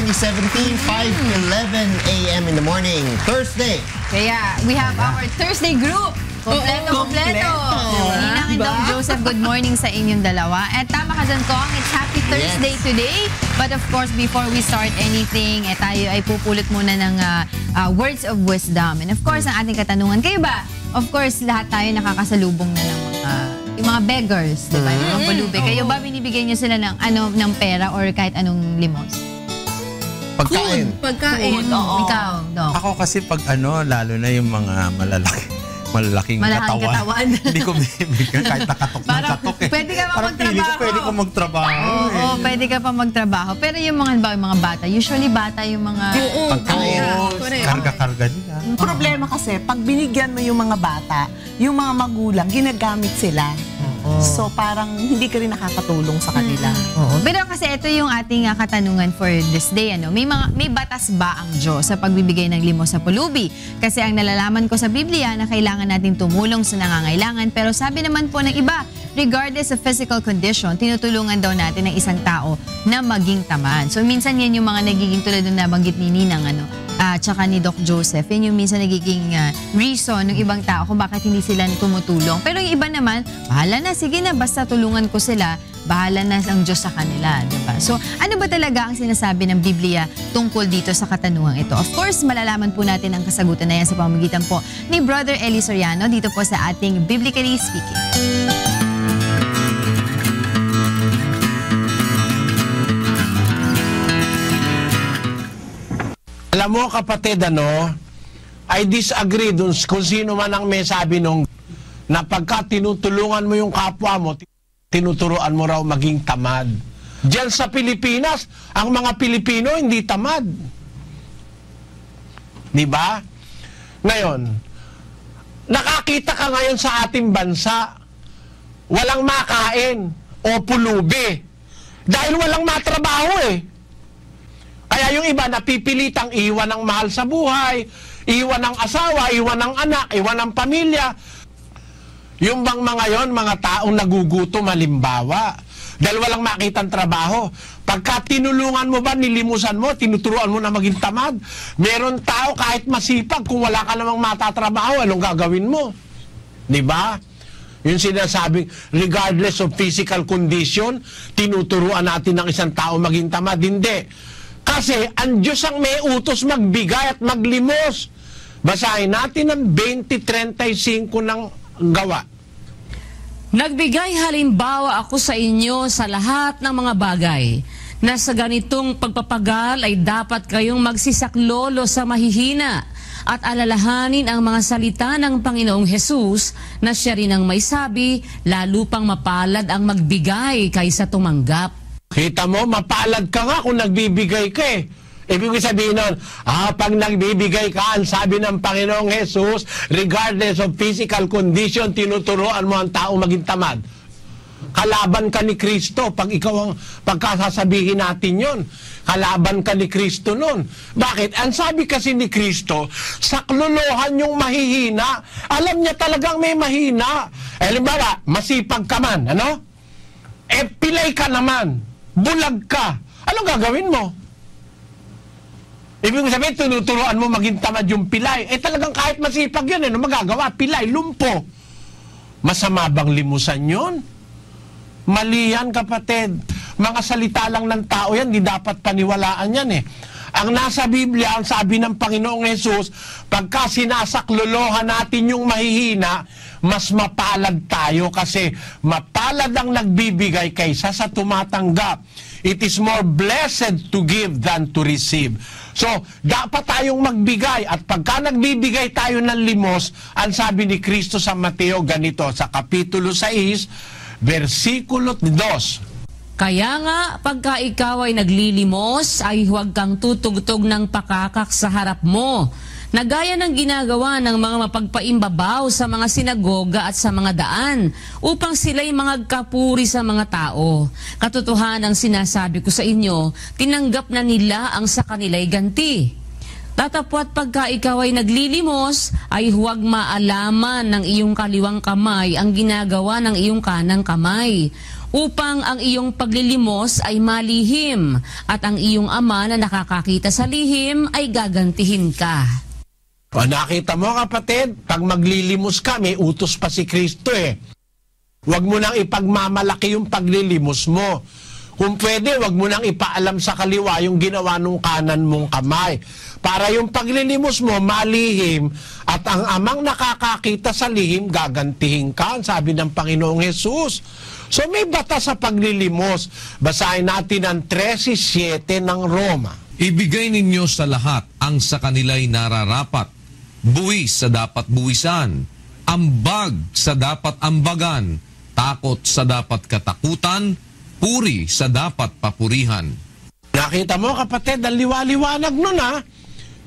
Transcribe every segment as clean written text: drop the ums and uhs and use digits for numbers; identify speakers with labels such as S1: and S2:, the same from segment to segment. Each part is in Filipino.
S1: 2017, 5:11 a.m. in the morning, Thursday.
S2: Kaya we have our Thursday group. Kompleto. Ninang and Doc Joseph, good morning sa inyong dalawa. At tama ka dyan, Kong, it's Happy Thursday today. But of course, before we start anything, tayo ay pupulot muna ng words of wisdom. And of course, ang ating katanungan, kayo ba? Of course, lahat tayo nakakasalubong na ng yung mga beggars, di ba? Yung mga pulubi. Kayo ba binibigyan nyo sila ng pera or kahit anong limos?
S1: Pagkain.
S2: Pagkain. Ikaw, Doc.
S3: Ako kasi pag lalo na yung mga malaking katawan. Hindi ko bibigyan kahit nakatok ng katok eh.
S2: Pwede ka pa magtrabaho.
S3: Pwede ko magtrabaho.
S2: Oo, pwede ka pa magtrabaho. Pero yung mga bata, usually bata yung mga
S1: pagkain.
S3: Karga-karga nila.
S4: Ang problema kasi, pag binigyan mo yung mga bata, yung mga magulang, ginagamit sila. So parang hindi ka rin nakakatulong sa kanila.
S2: Pero kasi ito yung ating katanungan for this day. May batas ba ang Diyos sa pagbibigay ng limos sa pulubi? Kasi ang nalalaman ko sa Biblia na kailangan natin tumulong sa nangangailangan. Pero sabi naman po ng iba, regardless of physical condition, tinutulungan daw natin ng isang tao na maging tamad. So minsan yan yung mga nagiging tulad ng nabanggit ni Ninang tsaka ni Doc Joseph. Yan yung minsan nagiging reason ng ibang tao kung bakit hindi sila tumutulong. Pero yung iba naman, bahala na, sige na, basta tulungan ko sila, bahala na ang Diyos sa kanila. Diba? So, ano ba talaga ang sinasabi ng Biblia tungkol dito sa katanungang ito? Of course, malalaman po natin ang kasagutan na yan sa pamamagitan po ni Brother Eli Soriano dito po sa ating Biblically Speaking.
S5: Alam mo kapatid, I disagree dun kung sino man ang may sabi nung na pagka tinutulungan mo yung kapwa mo, tinuturuan mo raw maging tamad. Diyan sa Pilipinas, ang mga Pilipino hindi tamad. Diba? Ngayon, nakakita ka ngayon sa ating bansa, walang makain o pulubi. Dahil walang matrabaho eh. Kaya yung iba napipilitang iwan ng mahal sa buhay, iwan ng asawa, iwan ng anak, iwan ng pamilya. Yung bang mga yon, mga taong nagugutom halimbawa, dahil walang makitang trabaho. Pagka tinulungan mo ba, nilimusan mo, tinuturuan mo na maging tamad, meron tao kahit masipag, kung wala ka namang matatrabaho, anong gagawin mo? Diba? Yung sinasabing, regardless of physical condition, tinuturuan natin ng isang tao maging tamad. Hindi. Kasi ang Diyos ang may utos magbigay at maglimos. Basahin natin ang 20:35 ng gawa.
S6: Nagbigay halimbawa ako sa inyo sa lahat ng mga bagay na sa ganitong pagpapagal ay dapat kayong magsisaklolo sa mahihina at alalahanin ang mga salita ng Panginoong Hesus na siya rin ang may sabi, lalo pang mapalad ang magbigay kaysa tumanggap.
S5: Kita mo, mapalad ka nga kung nagbibigay ka eh. Ibig sabihin nun, pag nagbibigay ka, ang sabi ng Panginoong Jesus, regardless of physical condition, tinuturuan mo ang tao maging tamad. Kalaban ka ni Kristo pag ikaw ang pagkasasabihin natin yon. Kalaban ka ni Kristo nun. Bakit? Ang sabi kasi ni Kristo, saklolohan yung mahihina. Alam niya talagang may mahina. Halimbawa, masipag ka man, pilay ka naman. Bulag ka. Anong gagawin mo? Ibig sabihin, tinuturuan mo maging tamad yung pilay. Talagang kahit masipag yun, magagawa? Pilay, lumpo. Masama bang limusan yun? Mali yan, kapatid. Mga salita lang ng tao yan, di dapat paniwalaan yan eh. Ang nasa Biblia, ang sabi ng Panginoong Hesus, pagka sinasaklolohan natin yung mahihina, mas mapalad tayo kasi mapalad ang nagbibigay kaysa sa tumatanggap. It is more blessed to give than to receive. So, dapat tayong magbigay at pagka nagbibigay tayo ng limos, ang sabi ni Kristo sa Mateo ganito, sa Kapitulo 6, versikulo 2.
S6: Kaya nga, pagka ikaw ay naglilimos, ay huwag kang tutugtog ng pakakak sa harap mo, na gaya ng ginagawa ng mga mapagpaimbabaw sa mga sinagoga at sa mga daan, upang sila'y magkapuri sa mga tao. Katotohanan ang sinasabi ko sa inyo, tinanggap na nila ang sa kanila'y ganti. Tatapwat pagka ikaw ay naglilimos, ay huwag maalaman ng iyong kaliwang kamay ang ginagawa ng iyong kanang kamay, upang ang iyong paglilimos ay malihim at ang iyong ama na nakakakita sa lihim ay gagantihin ka.
S5: O, nakita mo kapatid, pag maglilimos ka, may utos pa si Kristo eh. Huwag mo nang ipagmamalaki yung paglilimos mo. Kung pwede, huwag mo nang ipaalam sa kaliwa yung ginawa nung kanan mong kamay. Para yung paglilimos mo, malihim, at ang amang nakakakita sa lihim, gagantihin ka, sabi ng Panginoong Hesus. So may batas sa paglilimos. Basahin natin ang 13:7 ng Roma.
S7: Ibigay ninyo sa lahat ang sa kanila'y nararapat, buwis sa dapat buwisan, ambag sa dapat ambagan, takot sa dapat katakutan, puri sa dapat papurihan.
S5: Nakita mo kapatid, ang liwaliwanag nun ha.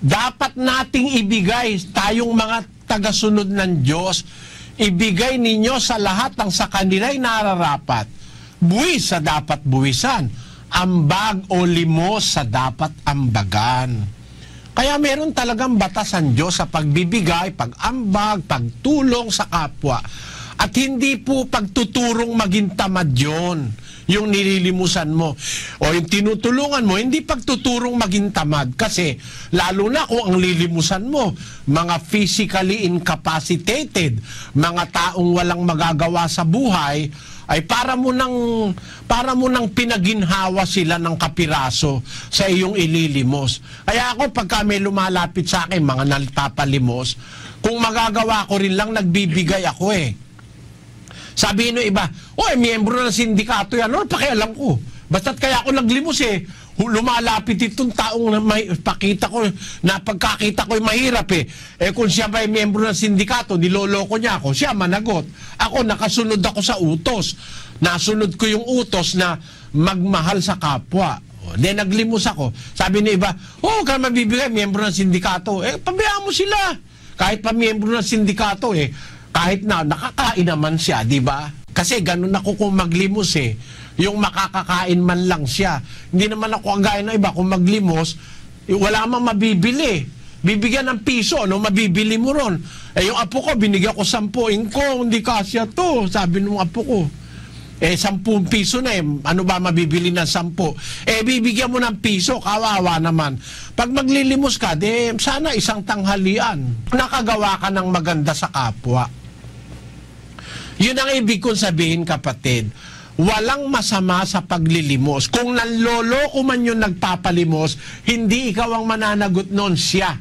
S5: Dapat nating ibigay, tayong mga tagasunod ng Diyos, ibigay ninyo sa lahat ang sa kanila'y nararapat, buwis sa dapat buwisan, ambag o limos sa dapat ambagan. Kaya meron talagang batas ang Diyos sa pagbibigay, pag-ambag, pagtulong sa kapwa. At hindi po pagtuturong maging tamad yun, yung nililimusan mo. O yung tinutulungan mo, hindi pagtuturong maging tamad. Kasi lalo na kung ang lilimusan mo, mga physically incapacitated, mga taong walang magagawa sa buhay, ay para mo nang pinaginhawa sila ng kapiraso sa iyong ililimos. Kaya ako pagka may lumalapit sa akin, mga nagpapalimos, kung magagawa ko rin lang, nagbibigay ako eh. Sabihin ng iba, oy, miyembro ng sindikato yan, ano pakialam ko? Basta't kaya ako naglimos eh, lumalapit itong taong pakita ko, na pagkakita ko mahirap eh. Eh kung siya ba ay miyembro ng sindikato, niloloko niya ako, siya managot. Ako, nakasunod ako sa utos. Nasunod ko yung utos na magmahal sa kapwa. Then naglimos ako. Sabi ng iba, ka mabibigay, miyembro ng sindikato. Eh, pabayaan mo sila. Kahit pa miyembro ng sindikato eh, kahit na nakakain naman siya, di ba? Kasi ganun ako kung maglimos eh. Yung makakakain man lang siya. Hindi naman ako ang gaya ng iba. Kung maglimos, wala mang mabibili. Bibigyan ng piso, ano mabibili mo ron? Eh yung apo ko, binigyan ko 10. Ko, hindi kasya to. Sabi nung apo ko. Eh 10 piso na eh. Ano ba mabibili ng 10? Eh bibigyan mo ng piso, kawawa naman. Pag maglilimos ka, sana isang tanghalian. Nakagawa ka ng maganda sa kapwa. Yun ang ibig kong sabihin kapatid. Walang masama sa paglilimos. Kung nanloloko man yung nagpapalimos, hindi ikaw ang mananagot noon, siya.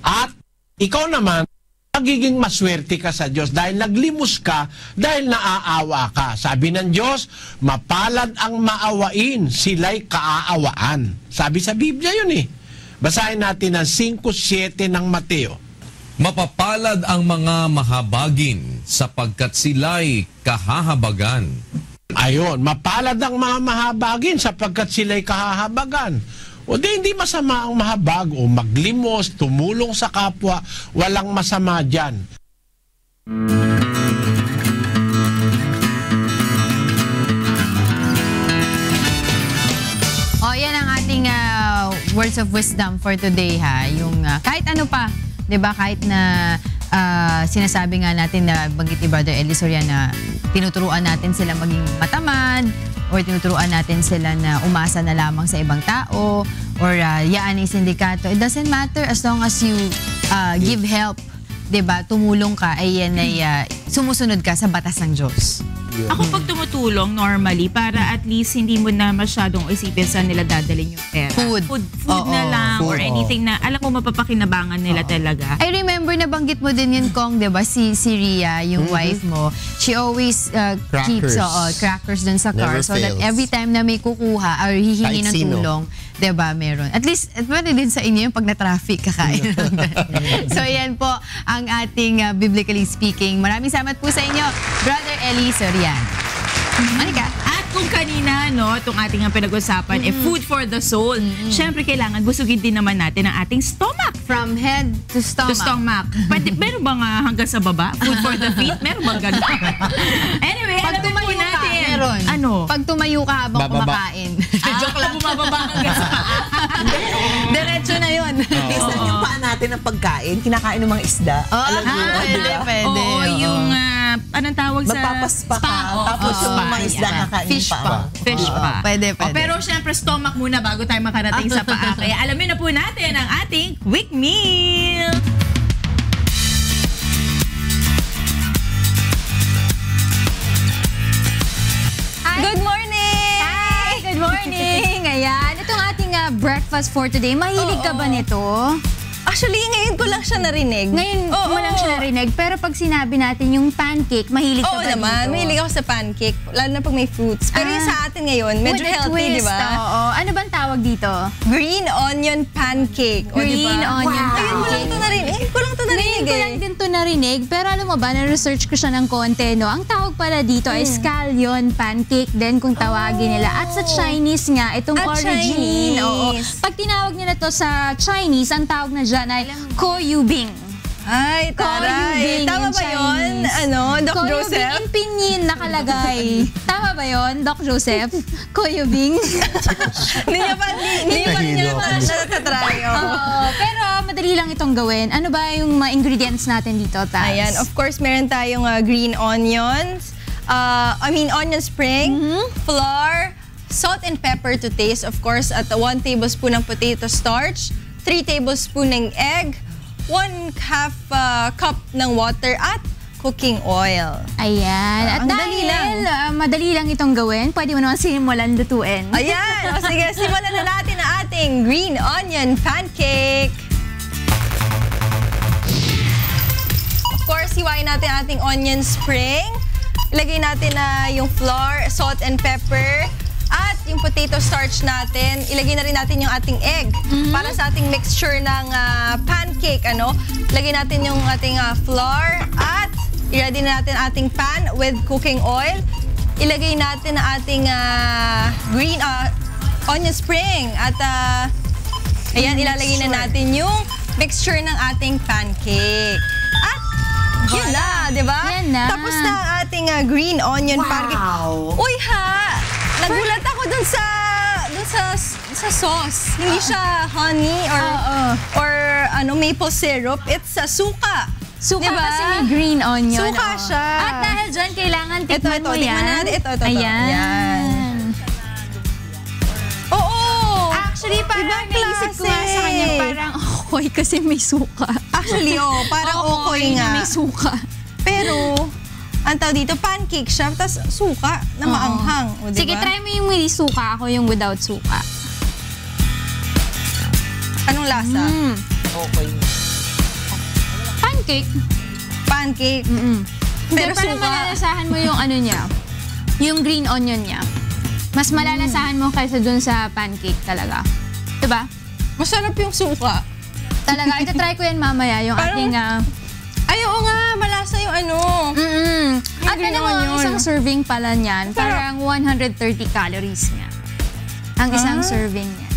S5: At ikaw naman, magiging maswerte ka sa Diyos dahil naglimos ka, dahil naaawa ka. Sabi ng Diyos, mapalad ang maawain, sila'y kaaawaan. Sabi sa Biblia yun eh. Basahin natin ang 5:7 ng Mateo.
S7: Mapapalad ang mga mahabagin sapagkat sila'y kahahabagan.
S5: Ayon, mapalad ang mga mahabagin sapagkat sila'y kahahabagan. O hindi masama ang mahabag o maglimos, tumulong sa kapwa, walang masama dyan.
S2: O, yan ang ating words of wisdom for today ha. Yung kahit ano pa, 'di ba? Kahit na sinasabi nga natin na banggit ni Brother Eli Soriano na tinuturuan natin sila maging matamad or tinuturuan natin sila na umasa na lamang sa ibang tao or yaan ang sindikato. It doesn't matter as long as you give help, 'di ba? Tumulong ka ay yan ay sumusunod ka sa batas ng Diyos.
S8: Ako pag tumutulong normally para at least hindi mo na masyadong isipin saan nila dadalhin yung pera. Food na lang or anything na alam mo mapapakinabangan nila talaga.
S2: I remember na banggit mo din yun, Kong, diba? Si Ria, yung wife mo, she always keeps crackers dun sa car.
S1: Never
S2: so
S1: fails.
S2: that every time na may kukuha or hihingi ng tulong, diba, meron. At least, pwede din sa inyo yung pag na-traffic kakain. So yan po ang ating biblically speaking. Maraming salamat po sa inyo, Brother Eli Soriano. Monica.
S8: At kung kanina, no, itong ating pinag-usapan, food for the soul. Syempre, kailangan busugin din naman natin ang ating stomach.
S2: From head to stomach.
S8: Pwede, meron bang hanggang sa baba? Food for the feet? Meron bang ganun? Anyway,
S2: Pag
S8: alamin po
S2: tumayo ka,
S8: natin.
S2: meron.
S8: Ano?
S2: Pag tumayo ka habang kumakain.
S8: Joke lang, bumababa hanggang sa
S2: Diretso na yun.
S4: Minsan yung paa natin natin ng pagkain, kinakain ng mga isda. Alam mo yun,
S2: pwede,
S4: diba?
S2: pwede.
S8: Oo, yung anong tawag sa
S4: Magpapaspa ka,
S8: Oo,
S4: tapos yung
S8: spa,
S4: mga isda
S8: yeah.
S4: kakain
S2: Fish pa.
S8: Fish pa.
S2: Pwede,
S8: Oh,
S2: pwede.
S8: pero syempre stomach muna bago tayo makarating sa paa. Kaya alamin na po natin ang ating quick meal.
S9: Good morning!
S2: Hi! Good morning! Ayan, itong ating breakfast for today. Mahilig ka ba nito?
S9: Actually, ngayon ko lang siya narinig.
S2: Ngayon mo lang siya narinig, pero pag sinabi natin yung pancake, mahilig ka
S9: Oo
S2: ba
S9: naman,
S2: dito?
S9: mahilig ako sa pancake, lalo na pag may fruits. Pero yung sa atin ngayon, medyo
S2: With a
S9: healthy, di
S2: twist,
S9: ba?
S2: Oo. Ano bang tawag dito?
S9: Green onion pancake. O, di ba?
S2: Green onion
S9: Ngayon ko lang
S2: pancake.
S9: ito narinig. Ngayon ko lang ito narinig
S2: Ngayon ko lang din to narinig, pero alam mo ba, na-research ko siya ng konti, no? Ang tawag pala dito ay scallion pancake din kung tawagin nila. At sa Chinese nga, itong
S9: At
S2: origin.
S9: Chinese.
S2: Oo. Pag tinawag nila to sa Chinese, ang tawag na dyan ay koyubing.
S9: Ay, taray.
S2: Koyubing
S9: Tama
S2: in
S9: ba yun?
S2: Chinese.
S9: Ano, Doc
S2: Koyubing
S9: Joseph?
S2: in pinyin nakalagay. Tama ba yun, Doc Joseph? Koyubing.
S9: Hindi niya pa nakatry.
S2: Pero madali lang itong gawin. Ano ba yung mga ingredients natin dito, Taz?
S9: Ayan, of course, meron tayong green onions. Onion spring, flour, salt and pepper to taste, of course, at 1 tablespoon ng potato starch, 3 tablespoon ng egg, 1/2 cup ng water, at cooking oil.
S2: Ayan. At
S9: ang
S2: dahil
S9: dali lang.
S2: madali lang itong gawin, pwede mo naman simulan lutuin.
S9: Ayan! O sige, simulan na natin ang ating green onion pancake. Of course, hiwain natin ang ating onion spring. Ilagay natin na yung flour, salt and pepper, at yung potato starch natin. Ilagay na rin natin yung ating egg para sa ating mixture ng pancake. Ilagay natin yung ating flour at i-ready na natin ating pan with cooking oil. Ilagay natin ang ating green onion spring at ayan, ilalagay na natin yung mixture ng ating pancake. At yun na, di ba?
S2: Yan na.
S9: Tapos na ang ating green onion pancake. Uy ha! Nagulat ako dun sa sauce. Hindi siya honey or maple syrup. It's suka.
S2: Suka
S9: Diba?
S2: kasi may green onion.
S9: Suka
S2: oo.
S9: siya.
S2: At dahil dyan, kailangan tikman mo yan.
S9: Tikman natin. Ito.
S2: Ayan.
S9: Yan. Oo!
S2: Actually, parang
S9: Ibang
S2: naisip ko nga sa kanya,
S9: klase.
S2: parang okoy kasi may suka.
S9: Actually, parang okoy nga.
S2: na may suka.
S9: Pero, ang tawag dito, pancake siya, tapos suka na maanghang. O, diba?
S2: Sige, try mo yung may suka, ako yung without suka.
S9: Anong lasa?
S4: Okay.
S2: Pancake.
S9: Pancake.
S2: Pero
S9: Pero
S2: parang
S9: suka.
S2: malalasahan mo yung ano niya, yung green onion niya. Mas malalasahan mo kaysa dun sa pancake talaga. Diba?
S9: Masarap yung suka.
S2: Talaga, ito try ko yan mamaya, yung
S9: Parang-
S2: ating...
S9: Ay, oo nga, malasa yung ano.
S2: At
S9: green
S2: alam mo, ang
S9: onion.
S2: isang serving pala niyan, parang 130 calories niya. Ang isang serving niya.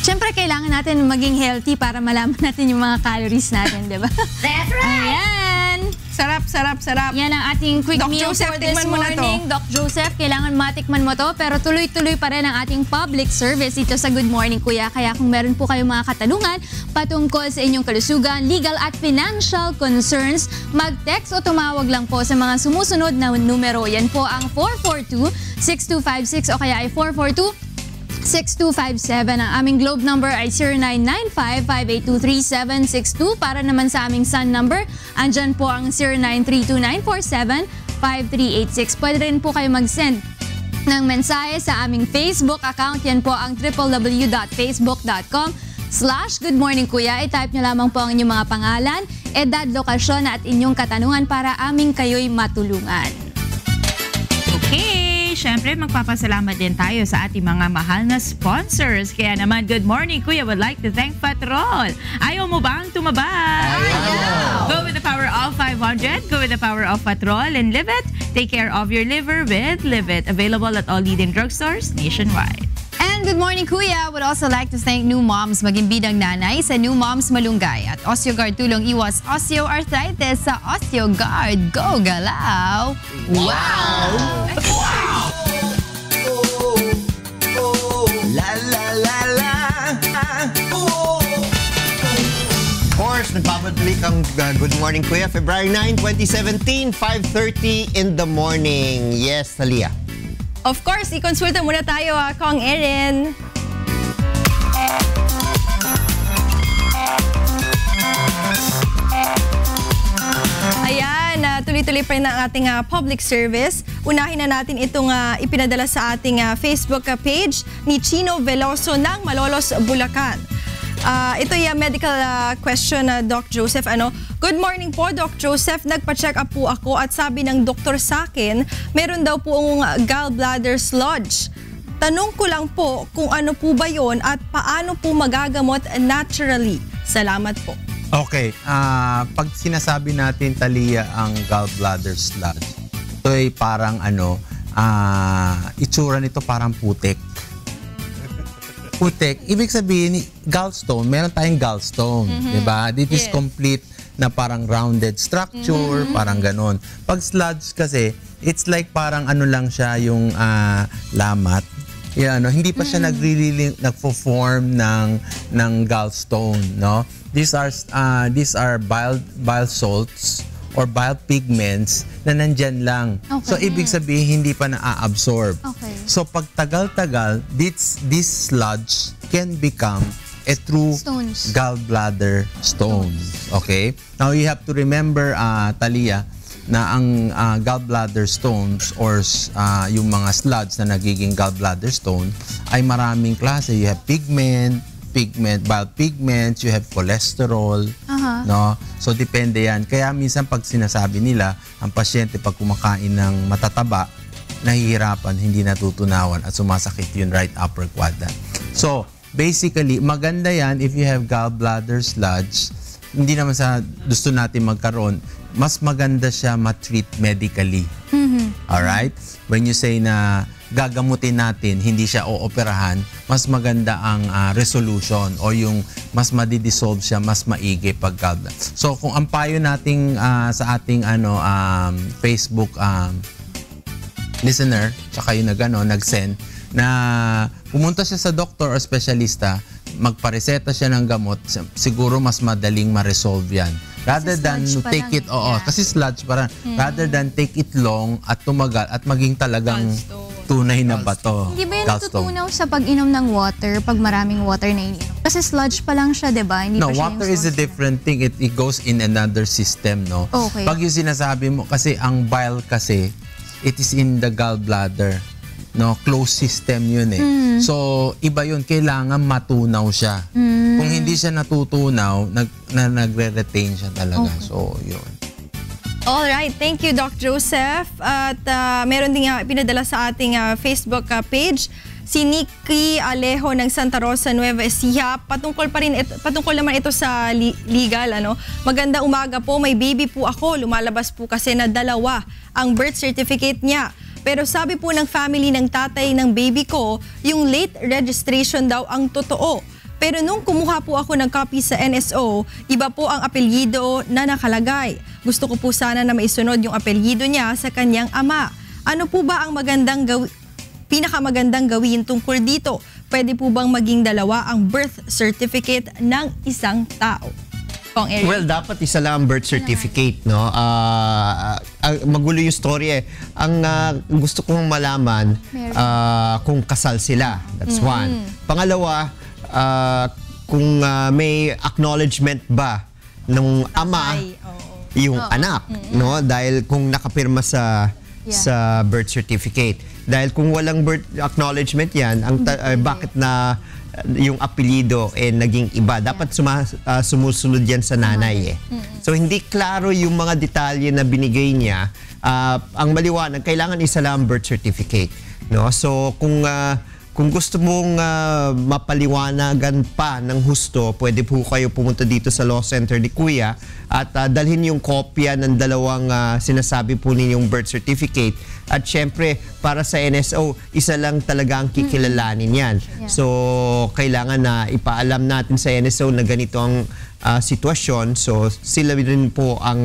S2: Siyempre, kailangan natin maging healthy para malaman natin yung mga calories natin, di ba?
S9: That's right!
S2: Ayan!
S9: Sarap, sarap, sarap.
S2: Yan ang ating quick
S9: Doc
S2: meal
S9: Joseph,
S2: for this
S9: tikman mo na to.
S2: morning. Doc Joseph, kailangan matikman mo to, pero tuloy-tuloy pa rin ang ating public service dito sa Good Morning Kuya. Kaya kung meron po kayong mga katanungan patungkol sa inyong kalusugan, legal at financial concerns, mag-text o tumawag lang po sa mga sumusunod na numero. Yan po ang 442-6256 o kaya ay 442-6257. Ang aming Globe number ay 0995-582-3762. Para naman sa aming Sun number, andyan po ang 0932-947-5386. Pwede rin po kayo mag-send ng mensahe sa aming Facebook account. Yan po ang www.facebook.com/goodmorningkuya. I-type nyo lamang po ang inyong mga pangalan, edad, lokasyon at inyong katanungan para aming kayo'y matulungan.
S8: Okay, syempre magpapasalamat din tayo sa ating mga mahal na sponsors. Kaya naman, Good Morning Kuya would like to thank Patrol. Ayaw mo bang tumaba? Ayaw! Go with the power of 500. Go with the power of Patrol and live it. Take care of your liver with Live It. Available at all leading drugstores nationwide.
S2: And Good Morning Kuya would also like to thank New Moms Maging Bidang Nanay sa New Moms Malunggay at OsteoGuard Tulong Iwas Osteoarthritis sa OsteoGuard. Go Galaw!
S1: Wow! La la la la. course, nagbabalik ang Good Morning Kuya. February 9, 2017, 5:30 in the morning. Yes, Talia.
S9: Of course, ikonsulta muna tayo, Kong Erin. Ayan, tuloy-tuloy pa rin ang ating public service. Unahin na natin itong ipinadala sa ating Facebook page ni Chino Veloso ng Malolos, Bulacan. Ito yung medical question, Doc Joseph. Good morning po, Doc Joseph. Nagpa-check up po ako at sabi ng doktor sa akin, meron daw po ang gallbladder sludge. Tanong ko lang po kung ano po ba yon at paano po magagamot naturally. Salamat po.
S3: Okay, pag sinasabi natin, Talia, ang gallbladder sludge, ito ay parang itsura nito parang putik. Putik, ibig sabihin, gallstone, meron tayong gallstone, diba? This is complete na parang rounded structure, parang ganon. Pag sludge kasi, it's like parang lang siya yung lamat. Hindi pa siya nagfo-form ng gallstone, no? These are bile salts or bile pigments na nandyan lang. Okay. So, ibig sabihin, hindi pa na-absorb. Okay. So, pag tagal-tagal, this sludge can become a true gallbladder stone. Okay? Now, you have to remember, Talia, na ang gallbladder stones or yung mga sludge na nagiging gallbladder stone ay maraming klase. You have bile pigments, you have cholesterol, no? So depende yan. Kaya minsan pag sinasabi nila, ang pasyente pag kumakain ng matataba, nahihirapan, hindi natutunawan at sumasakit yung right upper quadrant. So basically, maganda yan if you have gallbladder sludge. Hindi naman sa gusto natin magkaroon, mas maganda siya ma-treat medically. Alright? When you say na gagamutin natin, hindi siya ooperahan, mas maganda ang resolution o yung mas madidissolve siya, mas maigi pag gallbladder. So kung ang payo nating sa ating Facebook listener, tsaka yung nag-send, na pumunta siya sa doktor o specialista, magpareseta siya ng gamot, siguro mas madaling ma-resolve yan. Rather than take it, kasi sludge parang, rather than take it long at tumagal at maging talagang tunay na bato.
S10: Hindi ba yan natutunaw sa pag-inom ng water, pag maraming water na ininom? Kasi sludge pa lang siya, di ba?
S3: No, water is a different thing. It goes in another system, no?
S10: Okay.
S3: Pag yung sinasabi mo, kasi ang bile kasi, it is in the gallbladder. No, closed system yun eh. So, iba yun. Kailangan matunaw siya. Kung hindi siya natutunaw, nagre-retain siya talaga. Okay. So, yun.
S9: Alright, thank you, Doc Joseph. At meron din pinadala sa ating Facebook page si Nikki Alejo ng Santa Rosa, Nueva Ecija. Patungkol naman ito sa legal. Magandang umaga po, may baby po ako. Lumalabas po kasi na 2 ang birth certificate niya. Pero sabi po ng family ng tatay ng baby ko, yung late registration daw ang totoo. Pero nung kumuha po ako ng copy sa NSO, iba po ang apelyido na nakalagay. Gusto ko po sana na maisunod yung apelyido niya sa kanyang ama. Ano po ba ang pinakamagandang gawin tungkol dito? Pwede po bang maging 2 ang birth certificate ng isang tao?
S1: Well, dapat isa lang ang birth certificate, no? Magulo yung story eh. Ang gusto kong malaman kung kasal sila. That's one. Pangalawa, kung may acknowledgement ba ng ama yung anak, no? Dahil kung nakapirma sa birth certificate. Dahil kung walang birth acknowledgement yan, bakit na yung apelido naging iba. Dapat sumusunod yan sa nanay eh. So hindi klaro yung mga detalye na binigay niya. Ang maliwanag, kailangan isa lang birth certificate. No? So kung gusto mong mapaliwanagan pa ng husto, pwede po kayo pumunta dito sa Law Center ni Kuya at dalhin yung kopya ng 2 sinasabi po ninyong birth certificate. At syempre, para sa NSO, isa lang talaga ang kikilalanin yan. So, kailangan na ipaalam natin sa NSO na ganito ang sitwasyon. So, sila rin po ang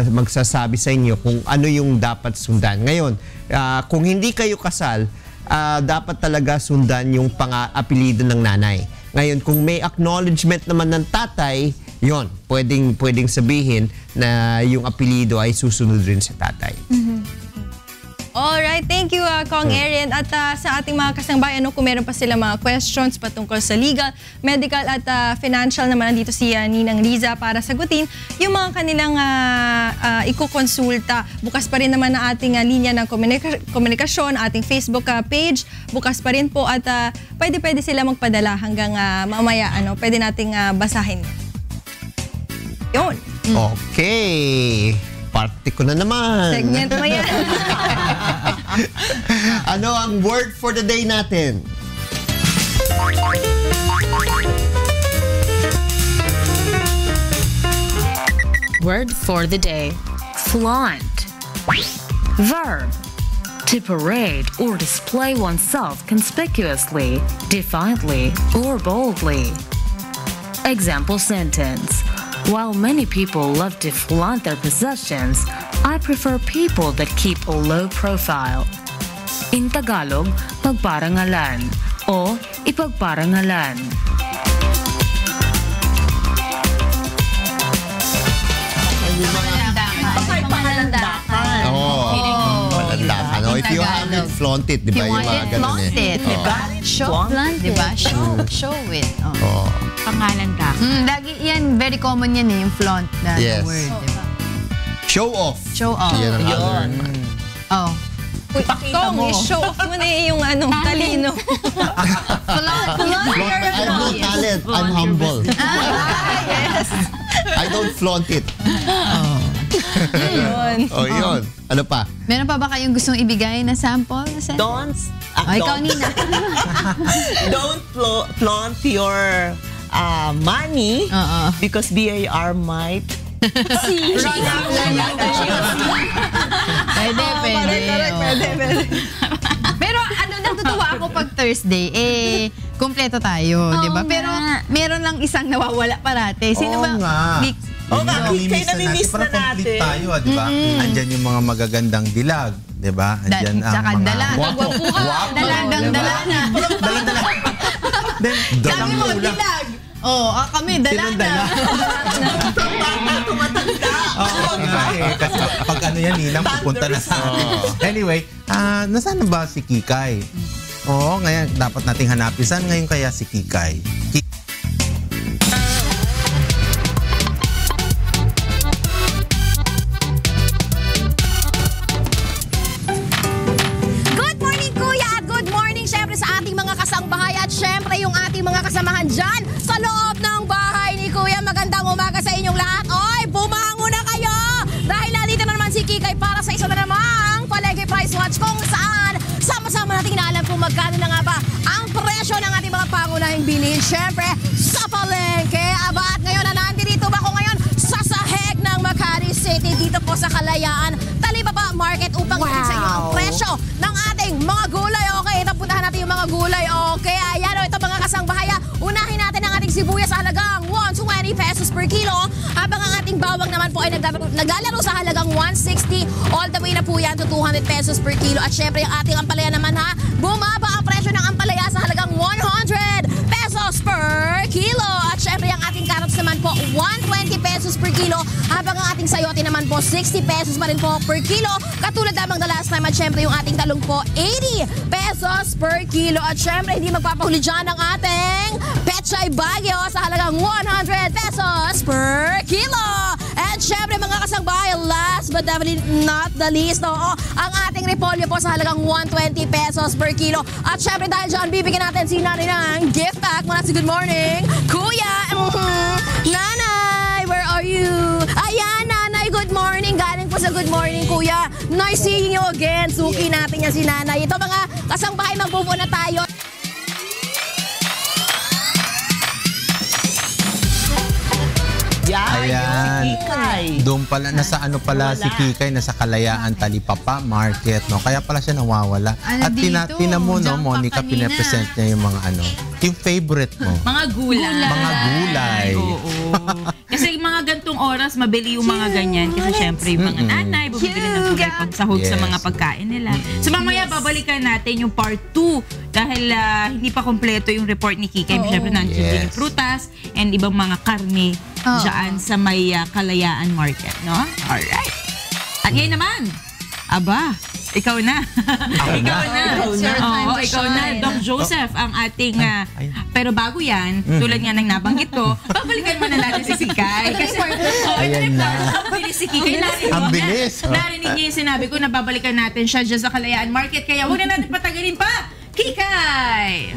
S1: magsasabi sa inyo kung ano yung dapat sundan. Ngayon, kung hindi kayo kasal, dapat talaga sundan yung apelido ng nanay. Ngayon, kung may acknowledgement naman ng tatay, yon, pwedeng sabihin na yung apelido ay susunod rin sa tatay.
S9: Alright, thank you Kong Erin. At sa ating mga kasangbayan, kung meron pa sila mga questions patungkol sa legal, medical at financial naman, nandito si Ninang Riza para sagutin yung mga kanilang ikukonsulta. Bukas pa rin naman ang ating linya ng komunikasyon, ating Facebook page. Bukas pa rin po at pwede sila magpadala hanggang mamaya. Pwede nating basahin. Yun.
S1: Okay. Party ko na naman.
S9: Segment mo yan.
S1: Ano ang word for the day natin?
S11: Word for the day. Flaunt. Verb. To parade or display oneself conspicuously, defiantly, or boldly. Example sentence. While many people love to flaunt their possessions, I prefer people that keep a low profile. In Tagalog, pagparangalan o ipagparangalan.
S1: Palandakan. If you haven't, flaunt it, di ba? Yung mga ganun eh.
S2: Show it, diba? Show it.
S8: Pangalan ka.
S2: Lagi yan, very common yan yung flaunt na
S1: Yes.
S2: word, diba?
S1: Show off.
S2: Show off.
S1: Yan ang
S4: Yun.
S2: Oh.
S9: Kong, i-show off mo na yung talino.
S2: Flaunt.
S1: I have no talent. I'm humble.
S9: Yes.
S1: I don't flaunt it.
S9: Yun.
S1: Yun. Ano pa?
S2: Meron pa ba kayong gustong ibigay na sample?
S4: Don't
S2: Ikaw, Nina.
S4: don't flaunt your money because BIR might
S2: Pwede. Pero natutuwa ako pag Thursday, kumpleto tayo, di ba? Pero meron lang isang nawawala parate. Sino ba?
S3: Namimiss na natin. Tayo, di ba? Andyan yung mga magagandang dilag, di ba? Andyan
S2: Tsaka
S3: ang mga...
S2: dalaga. Dalagang-dalana. Kami mo, dilag. Kami, dalana.
S3: Oo nga eh. Kasi pag ano yan, Ninang, pupunta na sa atin. Anyway, nasaan na ba si Kikay? Ngayon, dapat nating hanapin. Saan ngayon kaya si Kikay?
S12: Good morning, Kuya! At good morning, syempre, sa ating mga kasangbahay at syempre yung ating mga kasamahan dyan sa loob ng bahay ni Kuya. Magandang umaga sa inyong lahat. Oy, bumango na kayo! Dahil nandito na naman si Kikay para sa isa na namang Palengke Price Watch kung saan sama-sama nating inaalam kung magkano na nga ba ang presyo ng ating mga pangunahing bilhin. Syempre, sa palengke. At ngayon na nandito ba ako ngayon sa saheg ng Makati City dito po sa Kalayaan, Talibaba Market upang itin sa inyo ang presyo ng ating mga gulay. Okay, ito puntahan natin yung mga gulay. Okay, ayan ito mga kasangbahaya. Unahin natin ang ating sibuyas sa halagang 120 pesos per kilo. Habang ang ating bawang naman po ay naglalaro sa halagang 160 all the way na po yan to 200 pesos per kilo. At syempre yung ating ampalaya naman bumaba ang presyo ng ampalaya sa halagang 100 pesos per kilo. At syempre yung ating carrots naman po 120 pesos per kilo. Habang ang ating sayote naman po 60 pesos pa rin po per kilo. Katulad lamang the last time. At syempre yung ating talong po 80 pesos per kilo. At syempre hindi magpapahuli dyan ang ating Pechay Baguio sa halagang 100 pesos per kilo. And syempre mga kasangbahay, last but definitely not the least, ang ating repolyo po sa halagang 120 pesos per kilo. At syempre dahil dyan, bibigyan natin si Nanay ng gift pack mula si Good Morning Kuya. Nanay, where are you? Ayan, Nanay, good morning. Galing po sa Good Morning Kuya. Nice seeing you again. Suki natin yan si Nanay. Ito mga kasangbahay, magpupo na tayo.
S3: Ayan. Doon pala, nasa ano pala si Kikay, nasa Kalayaan, Talipapa Market, no? Kaya pala siya nawawala. At tina mo, no, Monica, pinapresent niya yung mga yung favorite mo.
S8: Mga gulay.
S3: Mga gulay.
S8: Oo. Kasi mga gantong oras mabili yung mga ganyan kasi syempre yung mga nanay bumibili ng gulay pag sahog sa mga pagkain nila. So mamaya babalikan natin yung part 2 dahil hindi pa kompleto yung report ni Kikay. Syempre nandiyan din yung prutas and ibang mga karne dyan sa may Kalayaan Market, no? Alright. At ngayon naman, aba, ikaw na. Ikaw na. Doc Joseph, ang ating... pero bago yan, tulad nga ng nabanggit ko, babalikan mo na natin si Kikay. Kasi,
S3: ayan na.
S8: Ang bilis si Kikay.
S3: Ang bilis.
S8: Narinig niya yung sinabi ko na babalikan natin siya dyan sa Kalayaan Market. Kaya huwag na natin patagalin pa. Kikay!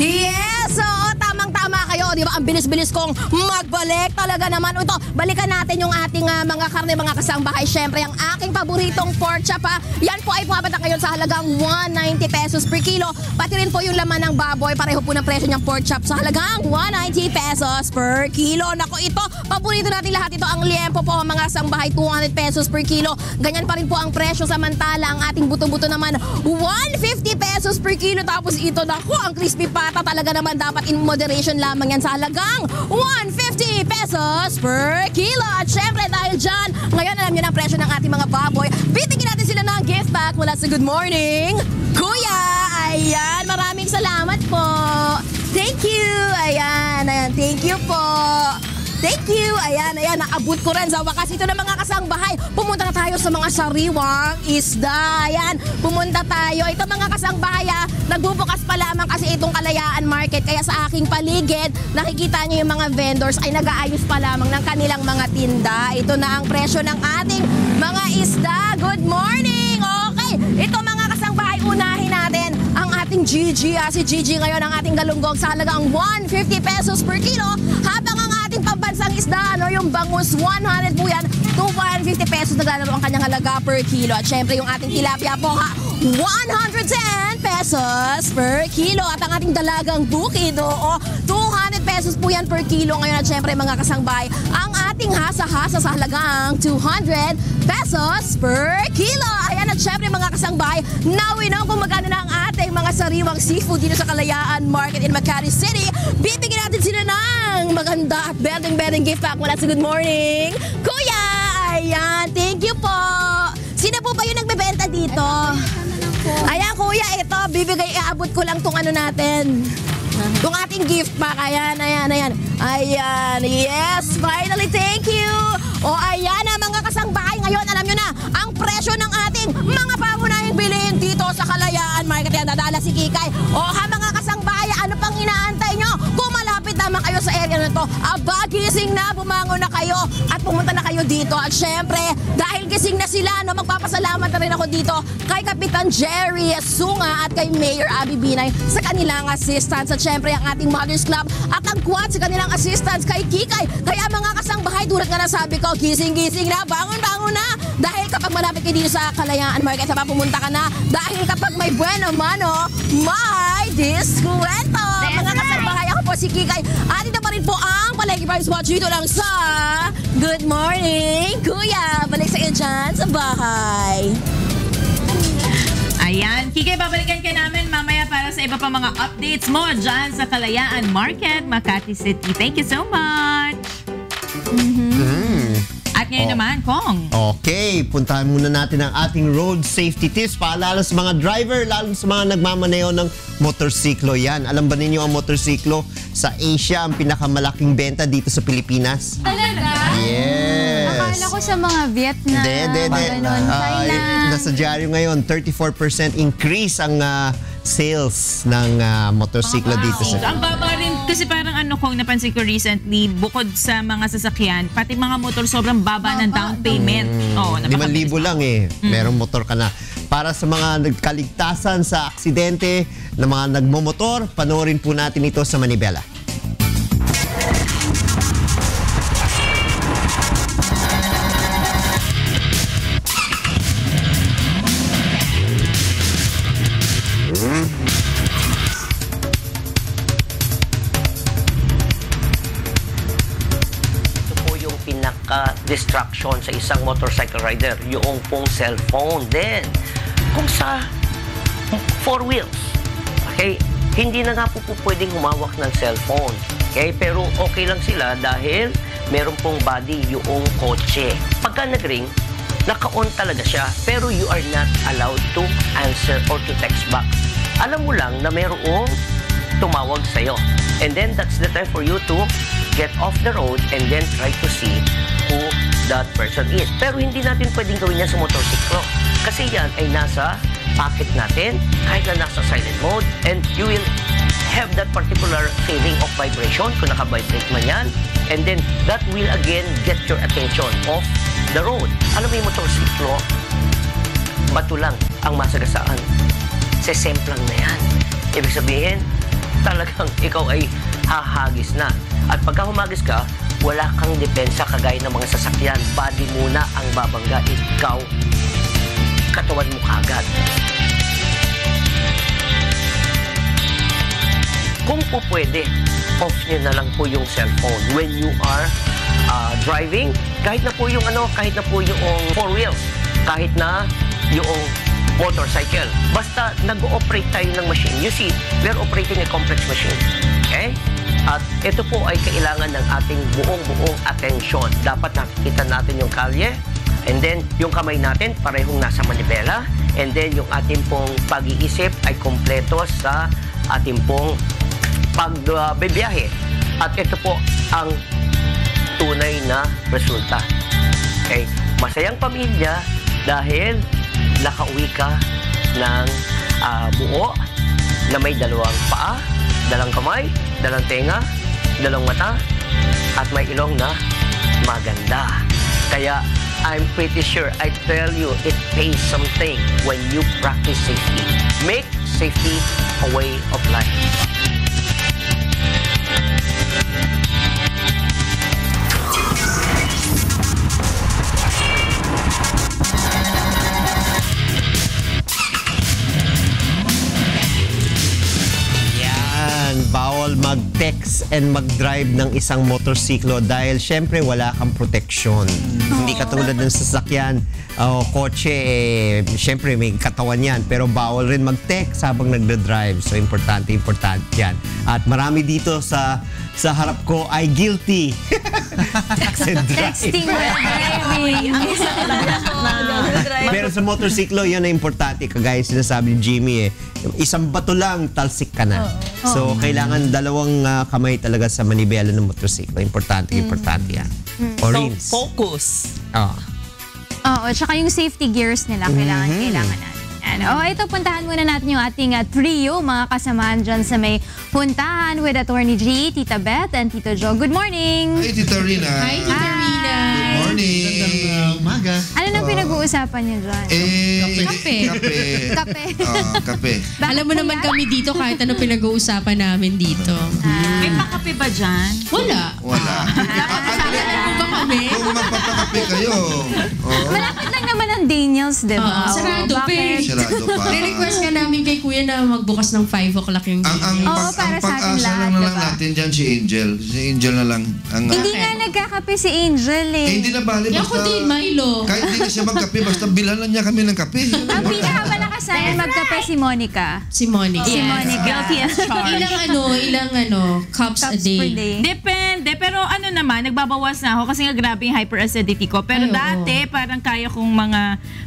S12: Yes! So, tamang-tama kayo, di ba? Ang bilis-bilis kong magbalik. Talaga naman. Ito, balikan natin yung ating mga karne, mga kasangbahay. Siyempre, ang aking paboritong pork chop, yan po ay pumapatak ngayon sa halagang 190 pesos per kilo. Pati rin po yung laman ng baboy. Pareho po ng presyo niyang pork chop sa halagang 190 pesos per kilo. Nako, ito, paborito natin lahat. Ito, ang liempo po, mga kasangbahay, 200 pesos per kilo. Ganyan pa rin po ang presyo. Samantala, ang ating buto-buto naman, 150 pesos per kilo. Tapos ito, nako, ang crispy pata talaga naman dapat in moderation lamang yan sa halagang 150 pesos per kilo. At syempre dahil dyan, ngayon alam nyo na ang presyo ng ating mga baboy. Bibigyan natin sila ng gift pack mula sa Good Morning Kuya. Ayan, maraming salamat po. Thank you. Ayan, thank you po. Thank you. Ayan, naabot ko rin sa wakas. Ito na mga kasangbahay. Pumunta na tayo sa mga sariwang isda. Ayan, pumunta tayo. Ito mga kasangbahay, nagbubukas pa lamang kasi itong Kalayaan Market. Kaya sa aking paligid, nakikita niyo yung mga vendors ay nag-aayos pa lamang ng kanilang mga tinda. Ito na ang presyo ng ating mga isda. Good morning. Okay, ito mga kasangbahay, unahin natin ang ating Gigi. Si Gigi ngayon ang ating galunggong sa halagang 150 pesos per kilo. Habang ang ating pambansang isda, yung bangus, 100 po yan, to 150 pesos naglalaro ang kanyang halaga per kilo. At syempre yung ating tilapia po 110 pesos per kilo. At ang ating dalagang bukid, 200 pesos po yan per kilo ngayon. At syempre mga kasangbay, ang ating hasa-hasa sa halagang 200 pesos per kilo. Ayan, at syempre mga kasangbay, now we know kung magkano na ang ating mga sariwang seafood dito sa Kalayaan Market in Makati City. Bibigyan natin sila ng maganda at bedeng gift pack mula sa Good Morning Kuya. Ayan, thank you po. Sino po ba yung nagbebenta dito? Ayan kuya, ito, iabot ko lang tong ano natin. Itong ating gift pack. Ayan. Yes, finally, thank you. Ayan na mga kasangbahay. Ngayon, alam nyo na, ang presyo ng ating mga pangunahing bilhin dito sa Kalayaan Market. Yan, dadala si Kikay. Mga kasangbahay, ano pang inaantay nyo? Kung malapit naman kayo sa area na to, gising na, bumangon na kayo at pumunta na kayo dito. At syempre, dahil gising na sila, magpapasalamat na rin ako dito kay Kapitan Jerry Sunga at kay Mayor Abby Binay sa kanilang assistance. At syempre, ang ating Mothers Club at ang Quad sa kanilang assistance kay Kikay. Kaya mga kasangbahay, tulad nga nasabi ko, gising-gising na, bangon na. Dahil kapag malapit kayo dito sa Kalayaan Market, pumunta ka na. Dahil kapag may buena mano, may diskwento. Mga kasangbahay, ako po si Kikay. At ito pa rin po ang Palengke Price Watch dito lang sa Good Morning Kuya. Balik sa iyo dyan sa bahay.
S8: Ayan, Kikay, babalikan ka namin mamaya para sa iba pa mga updates mo dyan sa Kalayaan Market, Makati City. Thank you so much. At ngayon naman, Kong.
S1: Okay, puntahan muna natin ang ating road safety tips. Paalala sa mga driver, lalo sa mga nagmamaneho ng motorsiklo. Yan, alam ba ninyo ang motorsiklo sa Asia ang pinakamalaking benta dito sa Pilipinas?
S10: Talaga?
S1: Yes.
S10: Akala ko sa mga Vietnam, China.
S1: Nasa dyaryo ngayon, 34% increase ang sales ng motorsiklo dito sa...
S8: Ang baba rin, kasi parang kung napansin ko recently, bukod sa mga sasakyan, pati mga motor sobrang baba ng down payment.
S1: 5,000 lang merong motor ka na. Para sa mga nagkaligtasan sa aksidente ng mga nagmomotor, panoorin po natin ito sa Manibela.
S13: Distraction sa isang motorcycle rider, yung pong cellphone. Then, kung sa 4 wheels, okay, hindi na nga po pwedeng humawak ng cellphone. Okay, pero okay lang sila dahil meron pong body yung kotse. Pagka nag-ring, naka-on talaga siya, pero you are not allowed to answer or to text back. Alam mo lang na merong tumawag sa'yo. And then that's the time for you to get off the road and then try to see who that person is. Pero hindi natin pwedeng gawin yan sa motorsiklo. Kasi yan ay nasa pocket natin, kahit na nasa silent mode, and you will have that particular feeling of vibration kung naka-vibrate man yan. And then that will again get your attention off the road. Alam mo yung motorsiklo, bato lang ang masagasaan. Sesemplang na yan. Ibig sabihin, talagang ikaw ay hahagis na. At pagka humagis ka, wala kang depensa kagaya ng mga sasakyan. Body muna ang babangga. Ikaw, katawan mo kagad. Kung po pwede, off nyo na lang po yung cellphone when you are driving. Kahit na po yung kahit na po yung four wheels, kahit na yung motorcycle. Basta nag-ooperate tayo ng machine. You see, we're operating a complex machine. Okay? At ito po ay kailangan ng ating buong atensyon. Dapat nakikita natin yung kalye, and then yung kamay natin parehong nasa manibela, and then yung ating pong pag-iisip ay kompleto sa ating pong pagbibiyahe. At ito po ang tunay na resulta. Okay? Masayang pamilya dahil nakauwi ka ng buo na may dalawang paa, dalang kamay, dalang tenga, dalang mata, at may ilong na maganda. Kaya I'm pretty sure, I tell you, it pays something when you practice safety. Make safety a way of life.
S1: Bawal mag-text and mag-drive ng isang motorsiklo dahil syempre wala kang protection. Hindi katulad ng sasakyan o kotse, syempre may katawan yan, pero bawal rin mag-text habang nagda-drive. So importante yan. At marami dito sa harap ko ay guilty. Text and drive.
S2: Texting while driving.
S1: Pero sa motorsiklo, yan ay importante. Kagaya sinasabi ni Jimmy isang bato lang, talsik ka na. So, kailangan dalawang kamay talaga sa manibela ng motorsiklo. Importante yan. Orins.
S4: So, focus.
S2: Oo, tsaka yung safety gears nila, kailangan natin. Ito, puntahan muna natin yung ating trio, mga kasamahan dyan sa may puntahan with Attorney G, Tita Beth, and Tito Joe. Good morning!
S14: Hi, Tita Rina!
S2: Hi, Tita Rina!
S14: Good morning!
S15: Magandang umaga!
S2: Ano nang pinag-uusapan niyo dyan?
S14: Kape.
S15: Alam mo naman kami dito kahit ano pinag-uusapan namin dito.
S8: May pakape ba dyan?
S15: Wala.
S8: Ano ba kami?
S14: Kung magpapakape kayo.
S2: Malapit lang naman ang Daniels, di ba?
S15: Sarado pa eh.
S14: Sarado pa.
S15: Re-request nga namin kay Kuya na magbukas ng 5 o'clock yung
S14: Ang
S2: para sa ating
S14: pag-asa
S2: lahat,
S14: lang
S2: diba?
S14: natin dyan si Angel. Si Angel na lang.
S2: Hindi nga nagkakape si Angel eh.
S14: Hindi na bali.
S15: Ako din, Milo.
S14: Kahit hindi na siya magkape, basta bilhan niya kami ng kape.
S2: Ang pinakamalakas namin magkape si Monica.
S15: Si Monica.
S2: Si Monica.
S8: Guilty as charged.
S15: Ilang cups a day?
S8: Depende. Pero naman, nagbabawas na ako kasi nga grabe yung hyperacidity ko. Pero dati, parang kaya kong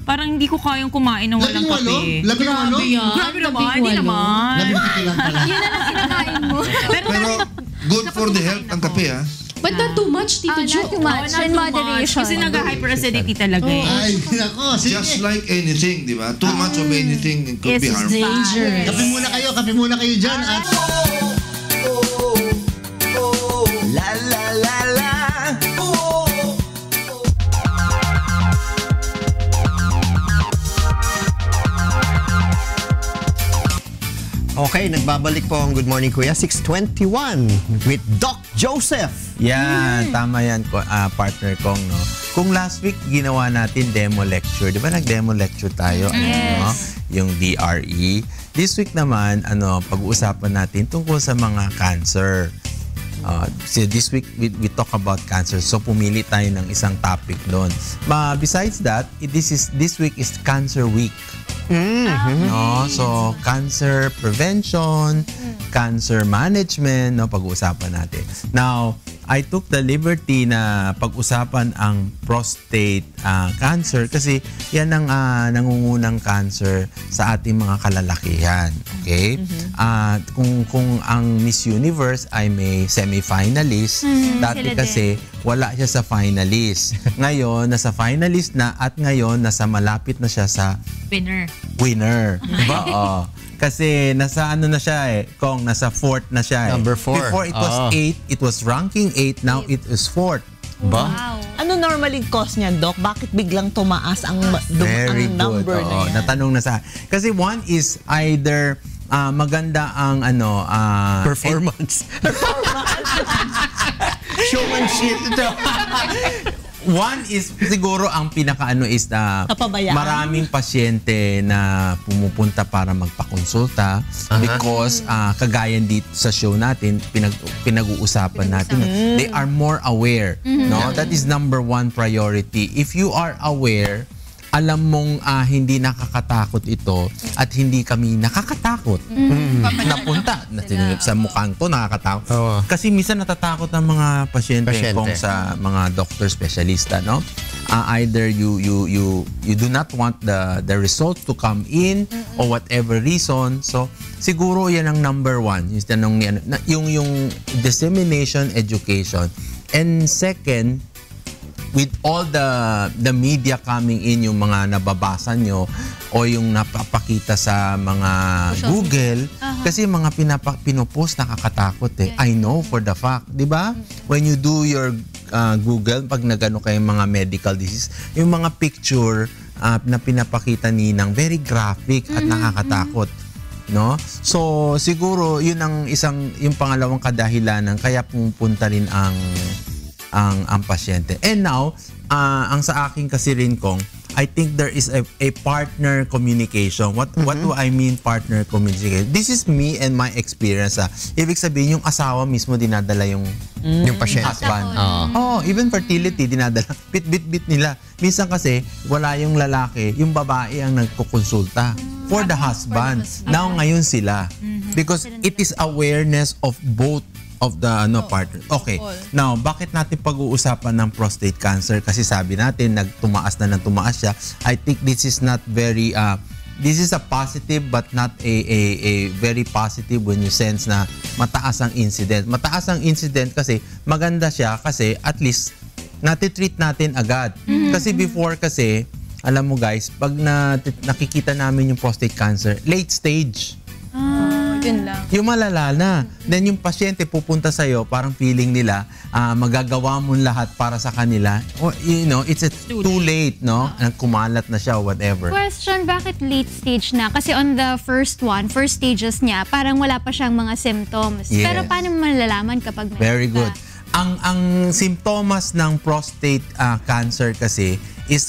S8: parang hindi ko kayang kumain ng walang kape.
S15: Grabe yan.
S8: Grabe naman, hindi naman.
S2: Yun na lang kinakain mo.
S14: Pero good for the health ang kape, ha?
S15: But not too much, Tito Joe.
S2: Not too much. In moderation.
S8: Kasi nag-hyperacidity talaga eh.
S15: Ay,
S14: nako. Just like anything, di ba? Too much of anything could be harmful.
S15: Dangerous. Kape muna kayo dyan. At
S14: La la la la.
S1: Okay, nagbabalik po ang Good Morning Kuya, 6:21 with Doc Joseph.
S3: Yan, tama yan, partner kong, no? Kung last week ginawa natin demo lecture, di ba nag-demo lecture tayo?
S2: Yes.
S3: Yung DRE. This week naman, pag-uusapan natin tungkol sa mga cancer. So this week, we talk about cancer. So pumili tayo ng isang topic doon. Besides that, this week is Cancer Week. No? So, cancer prevention, cancer management, no, pag-uusapan natin. Now, I took the liberty na pag-usapan ang prostate cancer kasi yan ang nangungunang cancer sa ating mga kalalakihan. Okay? Kung ang Miss Universe ay may semi-finalist, dati kasi wala siya sa finalist. Ngayon, nasa finalist na at ngayon, nasa malapit na siya sa winner. Diba? Kasi nasa ano na siya Kong, nasa 4th na siya
S1: Number 4.
S3: Before it was 8, it was ranking 8, now it is 4th. Ba?
S4: Wow. Ano normally cause niyan, Doc? Bakit biglang tumaas ang
S3: Very good.
S4: number na yan?
S3: Natanong na sa... Kasi one is either maganda ang
S1: performance.
S3: Showmanship. One is siguro ang pinakaano is na maraming pasyente na pumupunta para magpakonsulta because kagaya dito sa show natin pinag-uusapan natin they are more aware, no? That is number 1 priority. If you are aware, alam mong hindi nakakatakot ito at hindi kami nakakatakot. Napunta sa mukhang to nakakatakot. Kasi minsan natatakot ang mga pasyente kung sa mga doctor specialista, no? Either you do not want the results to come in or whatever reason. So siguro yan ang number 1, yung dissemination education. And second, with all the media coming in, yung mga nababasa nyo o yung napapakita sa mga Google, kasi mga pinopost nakakatakot I know for the fact, di ba? When you do your Google, pag nagano kayo mga medical disease, yung mga picture na pinapakita ninang very graphic at nakakatakot. No? So siguro yun ang yung pangalawang kadahilanan kaya pumunta rin ang pasyente. And now, ang sa akin kasi rin Kong, I think there is a partner communication. What do I mean partner communication? This is me and my experience. Ibig sabihin, yung asawa mismo dinadala yung
S1: pasyente.
S3: Husband. Even fertility, dinadala. Bit nila. Minsan kasi, wala yung lalaki, yung babae ang nagkukonsulta for the husband. Now, ngayon sila. Because it is awareness of both of the partner. Okay. Now, bakit natin pag-uusapan ng prostate cancer? Kasi sabi natin, tumaas siya. I think this is not very, this is a positive but not a very positive when you sense na mataas ang incident. Mataas ang incident kasi maganda siya kasi at least natitreat natin agad. Kasi before kasi, alam mo guys, pag nakikita namin yung prostate cancer, late stage.
S9: Yun lang.
S3: Yung malala na. Then yung pasyente pupunta sa'yo, parang feeling nila, magagawa mo lahat para sa kanila. Or, it's too late, no? Kumalat na siya, whatever.
S10: Question, bakit late stage na? Kasi on the first stages niya, parang wala pa siyang mga symptoms.
S3: Yes.
S10: Pero paano mo malalaman kapag may
S3: Very good. Ang simptomas ng prostate cancer kasi is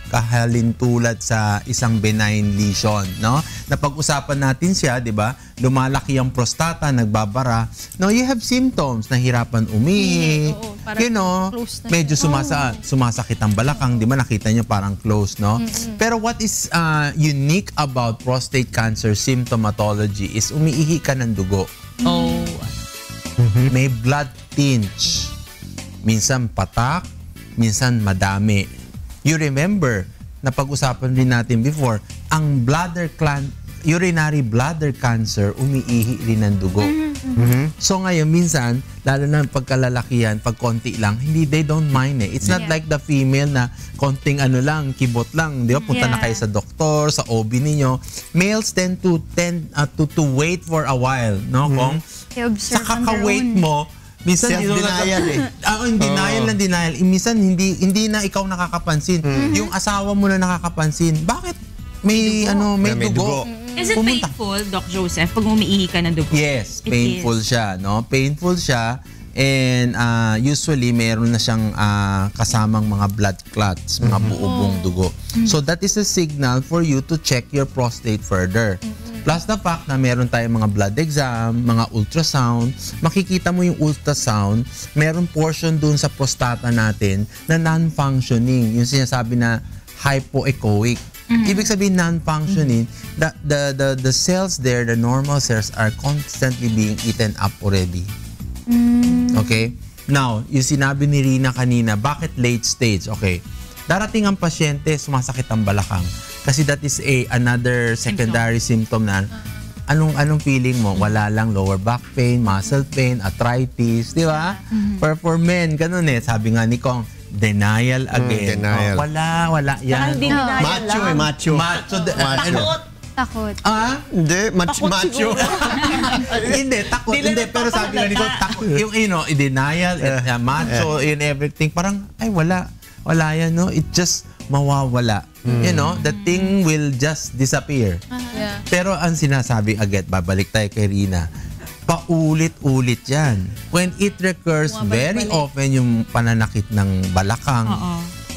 S3: kahalintulad sa isang benign lesion, no? Napag-usapan natin siya, 'di ba? Lumalaki ang prostata, nagbabara. No, you have symptoms, nahirapan umihi. Medyo sumasakit ang balakang, 'di ba? Nakita niyo parang close, no? Pero what is unique about prostate cancer symptomatology is umiihi ka ng dugo. May blood tinge. Minsan patak, minsan madami. You remember, napag-usapan din natin before, ang urinary bladder cancer, umiihi rin ng dugo. So ngayon, minsan, lalo na pagkalalakihan, pag konti lang, they don't mind It's not like the female na konting kibot lang. Di ba? Punta na kayo sa doktor, sa OB ninyo. Males tend to wait for a while, no? Kung sa kaka-wait mo, minsan
S1: self-denial
S3: denial. Minsan hindi na ikaw nakakapansin. Yung asawa mo na nakakapansin. Bakit may dugo?
S8: Is it painful, Doc Joseph, pag umiihi ka ng dugo?
S3: Yes, painful siya, no? Painful siya. And usually meron na siyang kasamang mga blood clots, mga buo-buong dugo. So that is a signal for you to check your prostate further. Plus the fact na meron tayong mga blood exam, mga ultrasound, makikita mo yung ultrasound, meron portion dun sa prostata natin na non-functioning. Yung sinasabi na hypoechoic. Ibig sabihin non-functioning, the cells there, the normal cells are constantly being eaten up already. Okay? Now, yung sinabi ni Rina kanina, bakit late stage? Okay. Darating ang pasyente, sumasakit ang balakang. Kasi that is another secondary symptom na anong feeling mo? Wala lang lower back pain, muscle pain, arthritis, di ba? For men, ganun sabi nga ni Kong, denial again.
S1: Denial.
S3: Wala yan.
S1: Macho.
S10: Takot.
S1: Hindi, macho.
S3: Hindi, takot. Hindi, pero sabi nga nito, takot. Yung, denial, macho, in everything. Parang, ay, wala yan, no? It just mawawala. You know, the thing will just disappear. Pero ang sinasabi, agad, babalik tayo kay Rina, paulit-ulit yan. When it recurs very often, yung pananakit ng balakang,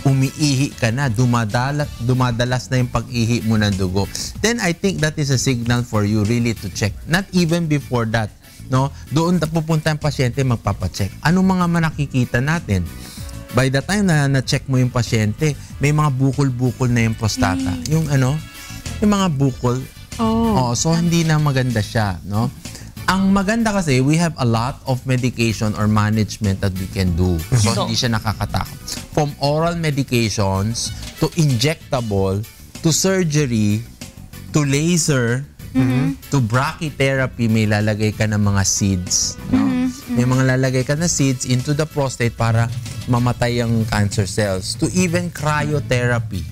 S3: umiihi ka na, dumadalas na yung pag-ihi mo ng dugo. Then I think that is a signal for you really to check. Not even before that, no? Doon pupunta ang pasyente, magpapacheck. Anong mga nakikita natin? By the time na na-check mo yung pasyente, may mga bukol-bukol na yung prostata. Yung mga bukol. So hindi na maganda siya, no? Ang maganda kasi, we have a lot of medication or management that we can do. So hindi siya nakakatakot. From oral medications, to injectable, to surgery, to laser, to brachytherapy, may lalagay ka ng mga seeds. No? May mga lalagay ka na seeds into the prostate para mamatay ang cancer cells. To even cryotherapy.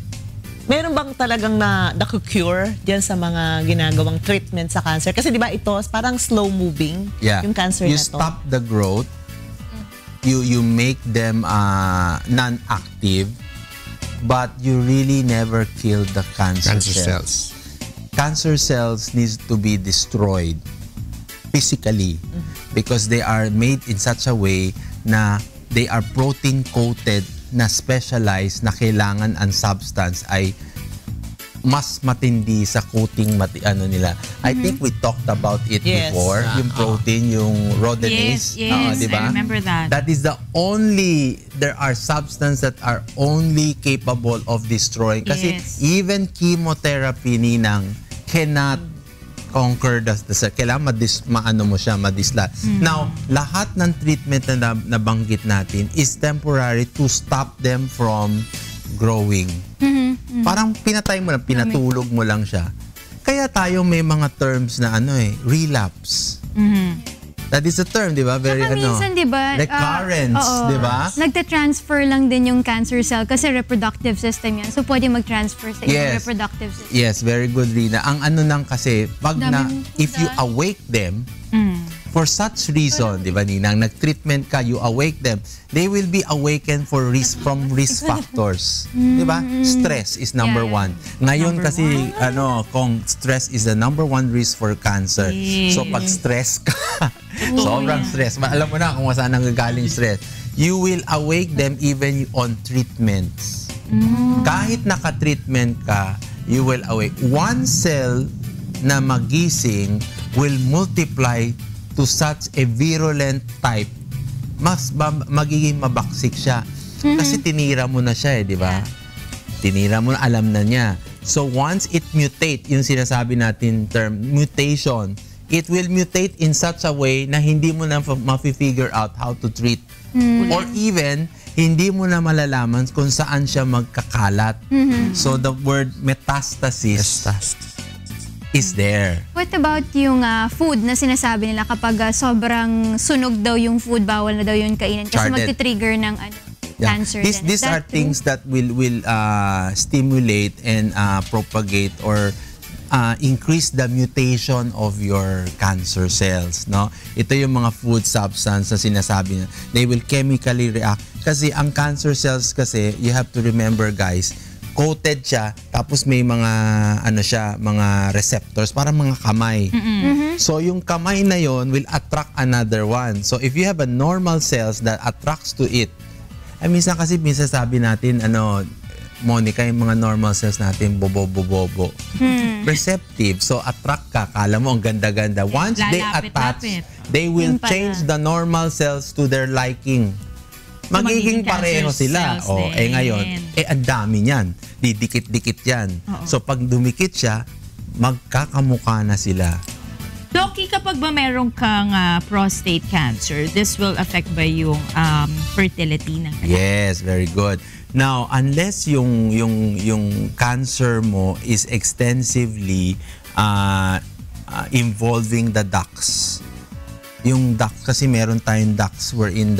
S4: Meron bang talagang na-cure diyan sa mga ginagawang treatment sa cancer? Kasi di ba ito, parang slow-moving yung cancer na to.
S3: You stop the growth, you make them non-active, but you really never kill the cancer cells. Cancer cells needs to be destroyed physically because they are made in such a way na they are protein-coated na specialized na kailangan ang substance ay mas matindi sa coating nila. I think we talked about it before. Yung protein, yung rhodonase.
S8: Yes,
S3: diba?
S8: I remember that.
S3: That is there are substances that are only capable of destroying. Kasi even chemotherapy, Ninang, cannot conquer the cell. Kailangan madislat. Now, lahat ng treatment na nabanggit natin is temporary to stop them from growing. Parang pinatay mo lang, pinatulog mo lang siya. Kaya tayo may mga terms na relapse. That is a term, di ba? Very
S10: minsan, di ba?
S3: Recurrence, di ba?
S10: Nagta-transfer lang din yung cancer cell kasi reproductive system yan. So, pwede mag-transfer sa yung reproductive system.
S3: Yes, very good, Rina. Ang kasi, if you awake them, for such reason, di ba, Ninang, nag-treatment ka, you awake them, they will be awakened from risk factors. Di ba? Stress is number one. Ngayon kasi, kung stress is the number one risk for cancer. So, pag stress ka, sobrang stress. Alam mo na kung saan nanggagaling stress. You will awake them even on treatments. Kahit naka-treatment ka, you will awake. One cell na magising will multiply to such a virulent type. Mas magiging mabaksik siya. Kasi tinira mo na siya di ba? Tinira mo na, alam na niya. So once it mutate, yung sinasabi natin term, mutation, it will mutate in such a way na hindi mo na ma-figure out how to treat. Or even, hindi mo na malalaman kung saan siya magkakalat. So the word metastasis is there.
S10: What about yung food na sinasabi nila kapag sobrang sunog daw yung food, bawal na daw yun kainin kasi magti-trigger ng cancer.
S3: These are things that will stimulate and propagate or increase the mutation of your cancer cells, no? Ito yung mga food substance na sinasabi na they will chemically react kasi ang cancer cells kasi, you have to remember guys, coated siya tapos may mga mga receptors parang mga kamay. So yung kamay na yon will attract another one. So if you have a normal cells that attracts to it, minsan sabi natin Monica, yung mga normal cells natin, bobo. Receptive. So, attract ka. Kala mo, ang ganda-ganda. Once they attach, they will change the normal cells to their liking. magiging pareho
S8: cancer
S3: sila.
S8: cells
S3: O,
S8: din.
S3: ngayon, ang dami niyan. Didikit-dikit yan. So, pag dumikit siya, magkakamukha na sila.
S8: Doki, kapag ba meron kang prostate cancer, this will affect ba yung fertility ng
S3: Yes, very good. Now, unless yung cancer mo is extensively involving the ducts. Yung ducts kasi meron tayong ducts wherein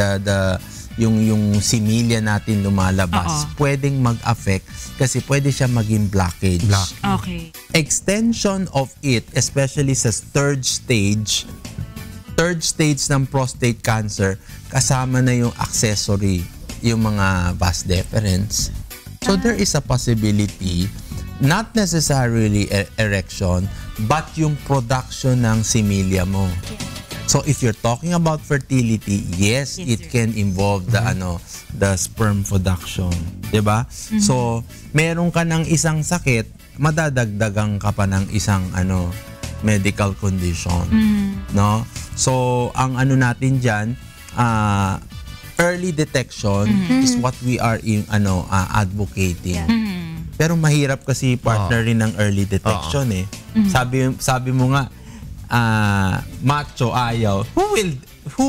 S3: yung similya natin lumalabas, pwedeng mag-affect kasi pwede siya maging blockage.
S8: Okay.
S3: Extension of it, especially sa third stage ng prostate cancer, kasama na yung accessory, yung mga vas deferens. So there is a possibility, not necessarily erection, but yung production ng similya mo. So if you're talking about fertility, yes, it can involve the sperm production, 'di ba? So meron ka ng isang sakit, madadagdagan ka pa ng isang medical condition, no? So ang natin diyan, early detection is what we are advocating. Pero mahirap kasi partner rin ng early detection eh. Sabi mo nga, macho ayaw. Who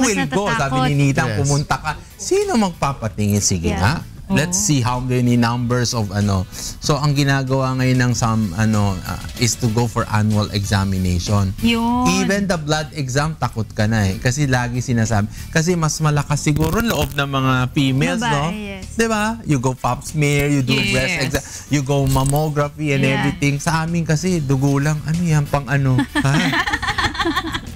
S3: will go? Sabi ni Nitang, pumunta ka. Sino magpapatingin? Sige nga. Let's see how many numbers of So ang ginagawa ngayon ng some is to go for annual examination.
S8: Yun.
S3: Even the blood exam, takot ka na eh. Kasi lagi sinasabi, kasi mas malakas siguro loob ng mga females, no?
S10: Yes.
S3: Diba? You go pap smear, you do breast exam, you go mammography and everything. Sa amin kasi, dugo lang. Ano yan? Pang ano? Ha?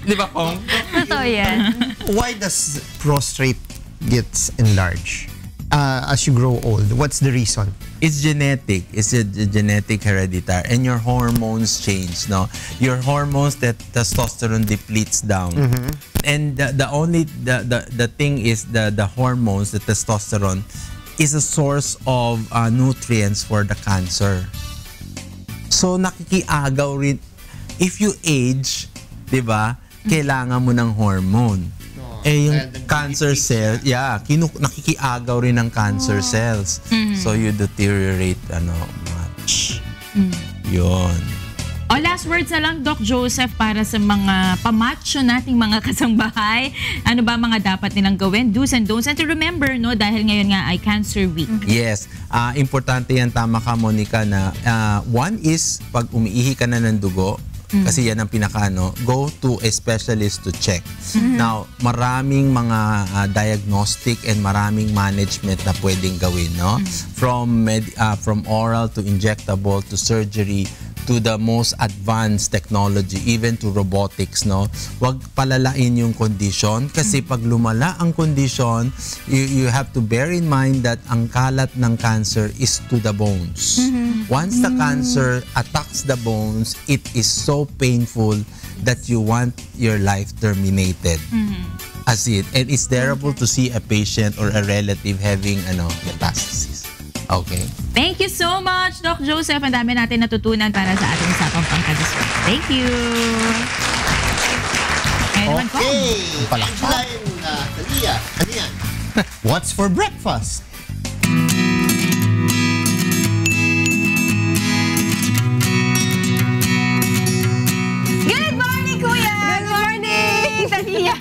S3: Di ba, Pong?
S10: Totoo yan.
S1: Why does prostate gets enlarged as you grow old? What's the reason?
S3: It's genetic. It's a genetic hereditary, and your hormones change. No, your hormones, that testosterone depletes down, and the thing is the hormones, the testosterone, is a source of nutrients for the cancer. So nakikiagaw rin. If you age, di ba, kailangan mo ng hormone. Yung cancer cells, nakikiagaw rin ng cancer cells. So you deteriorate much. Yun.
S8: Last words na lang, Doc Joseph, para sa mga pamacho nating mga kasangbahay. Ano ba mga dapat nilang gawin? Do's and don'ts. And to remember, no, dahil ngayon nga ay Cancer Week.
S3: Yes. Importante yan, tama ka, Monica, na one is, pag umiihi ka na ng dugo, kasi yan ang go to a specialist to check. Now, maraming mga diagnostic and maraming management na pwedeng gawin, no? From oral to injectable to surgery to the most advanced technology, even to robotics, no? Huwag palalain yung condition kasi pag lumala ang condition, you have to bear in mind that ang kalat ng cancer is to the bones. Once the cancer attacks the bones, it is so painful that you want your life terminated. As it, and it's terrible to see a patient or a relative having metastasis. Okay.
S8: Thank you so much, Doc Joseph. Ang dami natin natutunan para sa ating usapang pangkadiswerte. Thank you.
S1: Okay. Palakpakan na Talia. Ano yan? What's for breakfast?
S2: Good morning, Kuya!
S12: Good morning,
S2: Talia!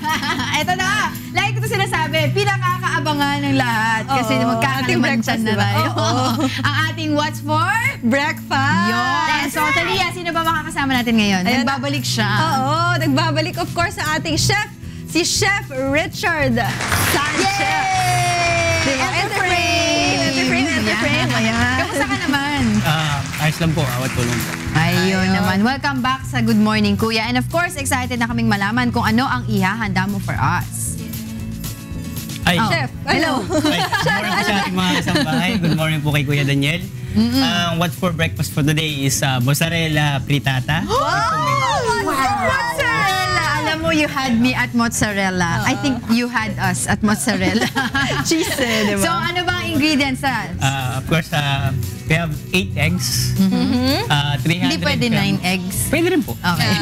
S2: Ito na! Like ito sinasabi, pinakakaabangan ng lahat kasi magkakalimansan na tayo. Ang ating What's for
S12: Breakfast!
S2: Yun! So, Talia, sino ba makakasama natin ngayon? Nagbabalik siya.
S12: Oo, nagbabalik of course ang ating chef, si Chef Richard Sanchez. Diba? Enter-frame. Ayan.
S2: Kamusta ka naman?
S16: Ayos lang po, awat tulong.
S2: Ayun naman. Welcome back sa Good Morning, Kuya. And of course, excited na kaming malaman kung ano ang ihahanda mo for us.
S16: Ay,
S12: Chef, hello.
S16: Ay, good morning po sa ating mga kasambahay. Good morning po kay Kuya Daniel. What's for breakfast for today is mozzarella frittata.
S2: Mozzarella! Alam mo, you had me at mozzarella. I think you had us at mozzarella.
S12: Cheese, di ba?
S2: So, ano ba ang ingredients?
S16: Of course, we have 8 eggs. 300
S2: Hindi pwede 9 eggs.
S16: Pwede rin po.
S2: Okay.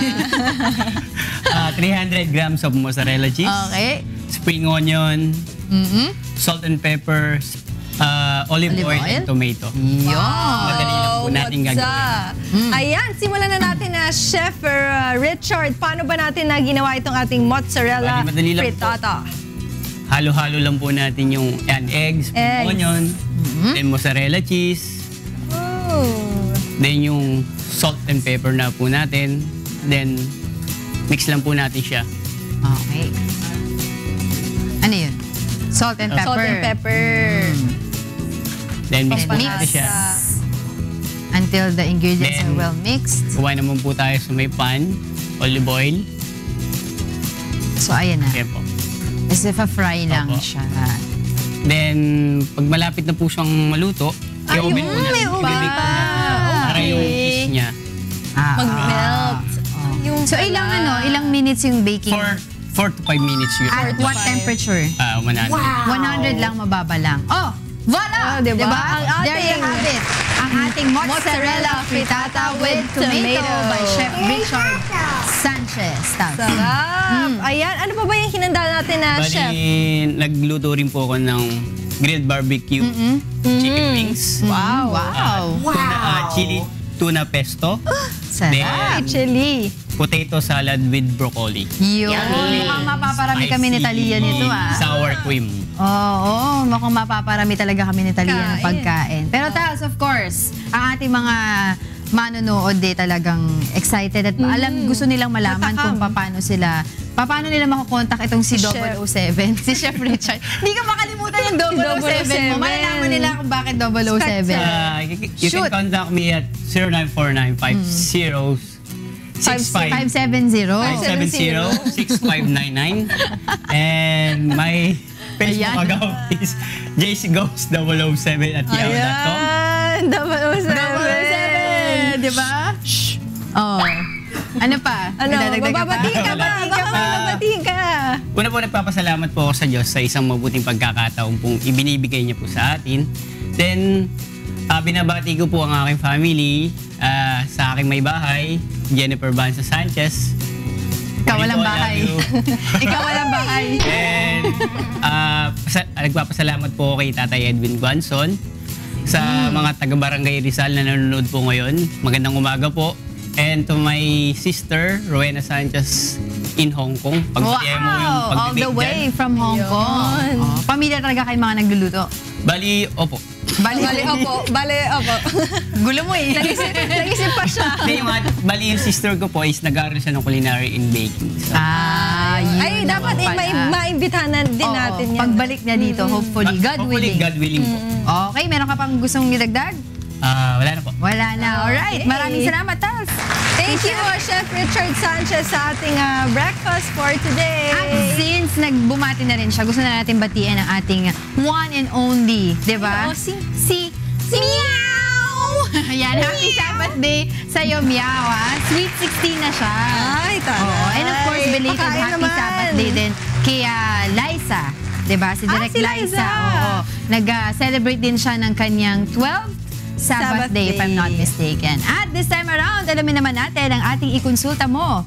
S16: 300 grams of mozzarella cheese.
S2: Okay.
S16: Spring onion, salt and pepper, olive oil, and tomato. Madali lang po natin gagawin.
S9: Ayan, simulan na natin na Chef Richard. Paano ba natin na ginawa itong ating mozzarella
S16: Madali lang po.
S9: frittata?
S16: Halo-halo lang po natin yung eggs, onion, then mozzarella cheese, then yung salt and pepper na po natin, then mix lang po natin siya.
S2: Okay. Ano yun? Salt and pepper.
S9: Salt and pepper.
S16: Then mix po natin siya.
S2: Until the ingredients
S16: Then,
S2: are well mixed.
S16: Kuha naman po tayo sa may pan, olive oil.
S2: So, ayan na.
S16: Yan po.
S2: As if a fry lang siya.
S16: Then, pag malapit na po siyang maluto, i-oven po natin. I-bake po natin. Para yung cheese niya.
S9: Mag-melt.
S2: So, ilang minutes yung baking?
S16: 4 to 5 minutes yun.
S2: At what temperature?
S16: 100.
S2: 100 lang, mababa lang. Oh! Voila!
S9: Diba?
S2: There you have it. Ang ating mozzarella frittata with tomato by Chef Richard Sanchez.
S9: Sarap! Ayan, ano pa ba yung hinanda natin na Chef?
S16: Nagluto rin po ako ng grilled barbecue chicken wings.
S9: Wow!
S16: Chili tuna pesto.
S2: Sarap!
S9: Chili.
S16: Potato salad with broccoli.
S2: Yun. Mukhang mapaparami kami ni Talia nito
S16: Sour cream.
S2: Oo, mukhang mapaparami talaga kami ni Talia ng pagkain. Pero Tals, of course, ang ating mga manonood talagang excited at gusto nilang malaman kung paano nila makukontak itong si 007, si Chef Richard. Hindi ka makalimutan yung 007 mo. Malalaman nila kung bakit 007.
S16: You can contact me at 0949-50 570-6599 and my Facebook account is jcghost007@yahoo.com.
S9: Ayan, 007.
S2: Diba? Oh. Ano pa?
S9: Mababatiin ka ba? Mababatiin ka.
S16: Una po, nagpapasalamat po ako sa Diyos sa isang mabuting pagkakataon pong ibinibigay niya po sa atin. Then, binabati ko po ang aking family, sa aking may bahay, Jennifer Banza Sanchez.
S2: Ikaw walang bahay. Ikaw walang bahay.
S16: And nagpapasalamat po kay Tatay Edwin Guanzon sa mga taga-barangay Rizal na nanonood po ngayon. Magandang umaga po. And to my sister, Rowena Sanchez in Hong Kong. Pagbutihan mo yung
S2: all the way from Hong Kong. Pamilya talaga kayo mga nagluluto?
S16: Bali, opo.
S9: Bali, opo.
S2: Gulo mo eh.
S9: Nag-isip pa siya.
S16: Bali, yung sister ko po is nag-aaral siya ng culinary and baking. So,
S9: ay, dapat maimbitahan din natin yan.
S2: Pagbalik niya dito, hopefully. God willing.
S16: God willing po.
S2: Okay, meron ka pang gustong idagdag?
S16: Wala na po.
S2: Wala na. Alright. Maraming salamat, Tals.
S9: Thank you, Chef Richard Sanchez, sa ating breakfast for today.
S2: At since nagbumati na rin siya, gusto na natin batiin ang ating one and only, di ba? Si Meow! Ayan, happy Sabbath day sa'yo, Meow, ha? Sweet 16 na siya.
S9: Ay, taray.
S2: And of course, belated happy Sabbath day din kay Liza. Di ba? Si Direk Liza. Oo. Nag-celebrate din siya ng kanyang 12th Sabbath day, if I'm not mistaken. At this time around, alamin naman natin ang ating ikonsulta mo.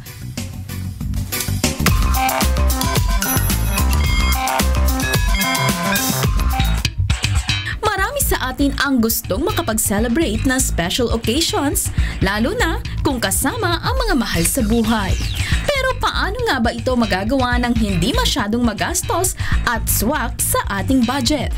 S17: Marami sa atin ang gustong makapag-celebrate ng special occasions, lalo na kung kasama ang mga mahal sa buhay. Pero paano nga ba ito magagawa ng hindi masyadong magastos at swak sa ating budget?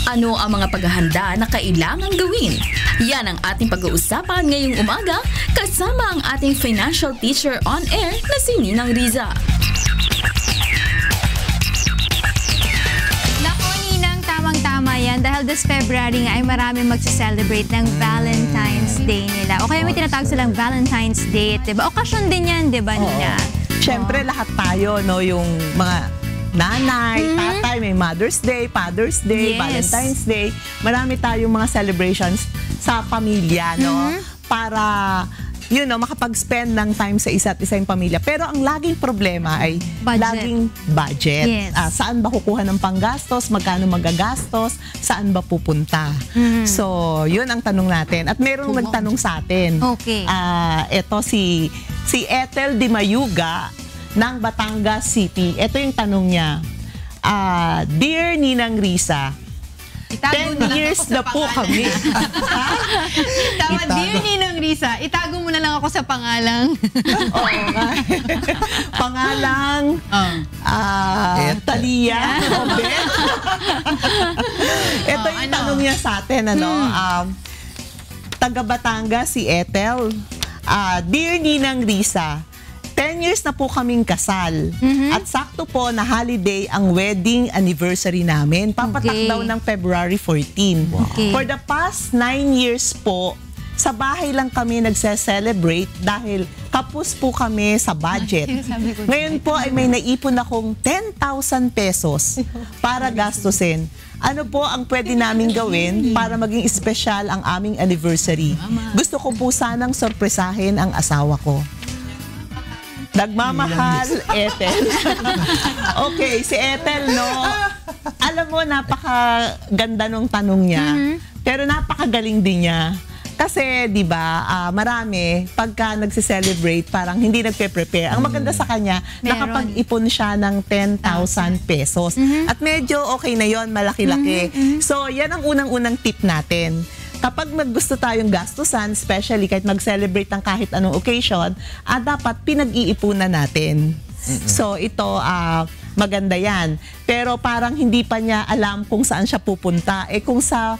S17: Ano ang mga paghahanda na kailangan gawin? Yan ang ating pag-uusapan ngayong umaga kasama ang ating financial teacher on air na si Ninang Riza.
S10: Nako, Ninang, tamang-tama yan. Dahil this February nga ay maraming magsa-celebrate ng Valentine's Day nila. O kaya may tinatawag silang Valentine's Date, diba? Okasyon din yan, diba, Nina?
S4: Siyempre, lahat tayo, no, yung mga nanay, tatay, may Mother's Day, Father's Day, Valentine's Day. Marami tayong mga celebrations sa pamilya, no? Para, makapag-spend ng time sa isa't isa yung pamilya. Pero ang laging problema ay laging budget. Saan ba kukuha ng panggastos? Magkano magagastos? Saan ba pupunta? So, yun ang tanong natin. At merong nagtanong sa atin.
S10: Okay.
S4: Ito si Ethel Di Mayuga ng Batangas City. Ito yung tanong niya. Dear Ninang Risa,
S2: Itago
S4: 10 years na po kami.
S2: Tama, dear Ninang Risa, itago mo na lang ako sa pangalang.
S4: Oo nga. Pangalang Talia Obet. Ito yung tanong niya sa atin, taga Batangas si Ethel. Dear Ninang Risa, 10 years na po kaming kasal. At sakto po na holiday ang wedding anniversary namin. Papatak daw ng February 14. For the past 9 years po, sa bahay lang kami nagse-celebrate dahil kapos po kami sa budget. Ngayon po ay may naipon akong 10,000 pesos para gastusin. Ano po ang pwede namin gawin para maging espesyal ang aming anniversary? Gusto ko po sanang sorpresahin ang asawa ko. Nagmamahal, Ethel. Okay, si Ethel, no? Alam mo, napakaganda nung tanong niya. Pero napakagaling din niya. Kasi, di ba, marami, pagka nagse-celebrate, parang hindi nagpe-prepare. Ang maganda sa kanya, nakapag-ipon siya ng 10,000 pesos. At medyo okay na yon, malaki-laki. So, yan ang unang-unang tip natin. Kapag gusto tayong gastusan, especially kahit mag-celebrate ng kahit anong occasion, dapat pinag-iipunan natin. So ito, maganda yan. Pero parang hindi pa niya alam kung saan siya pupunta. Kung sa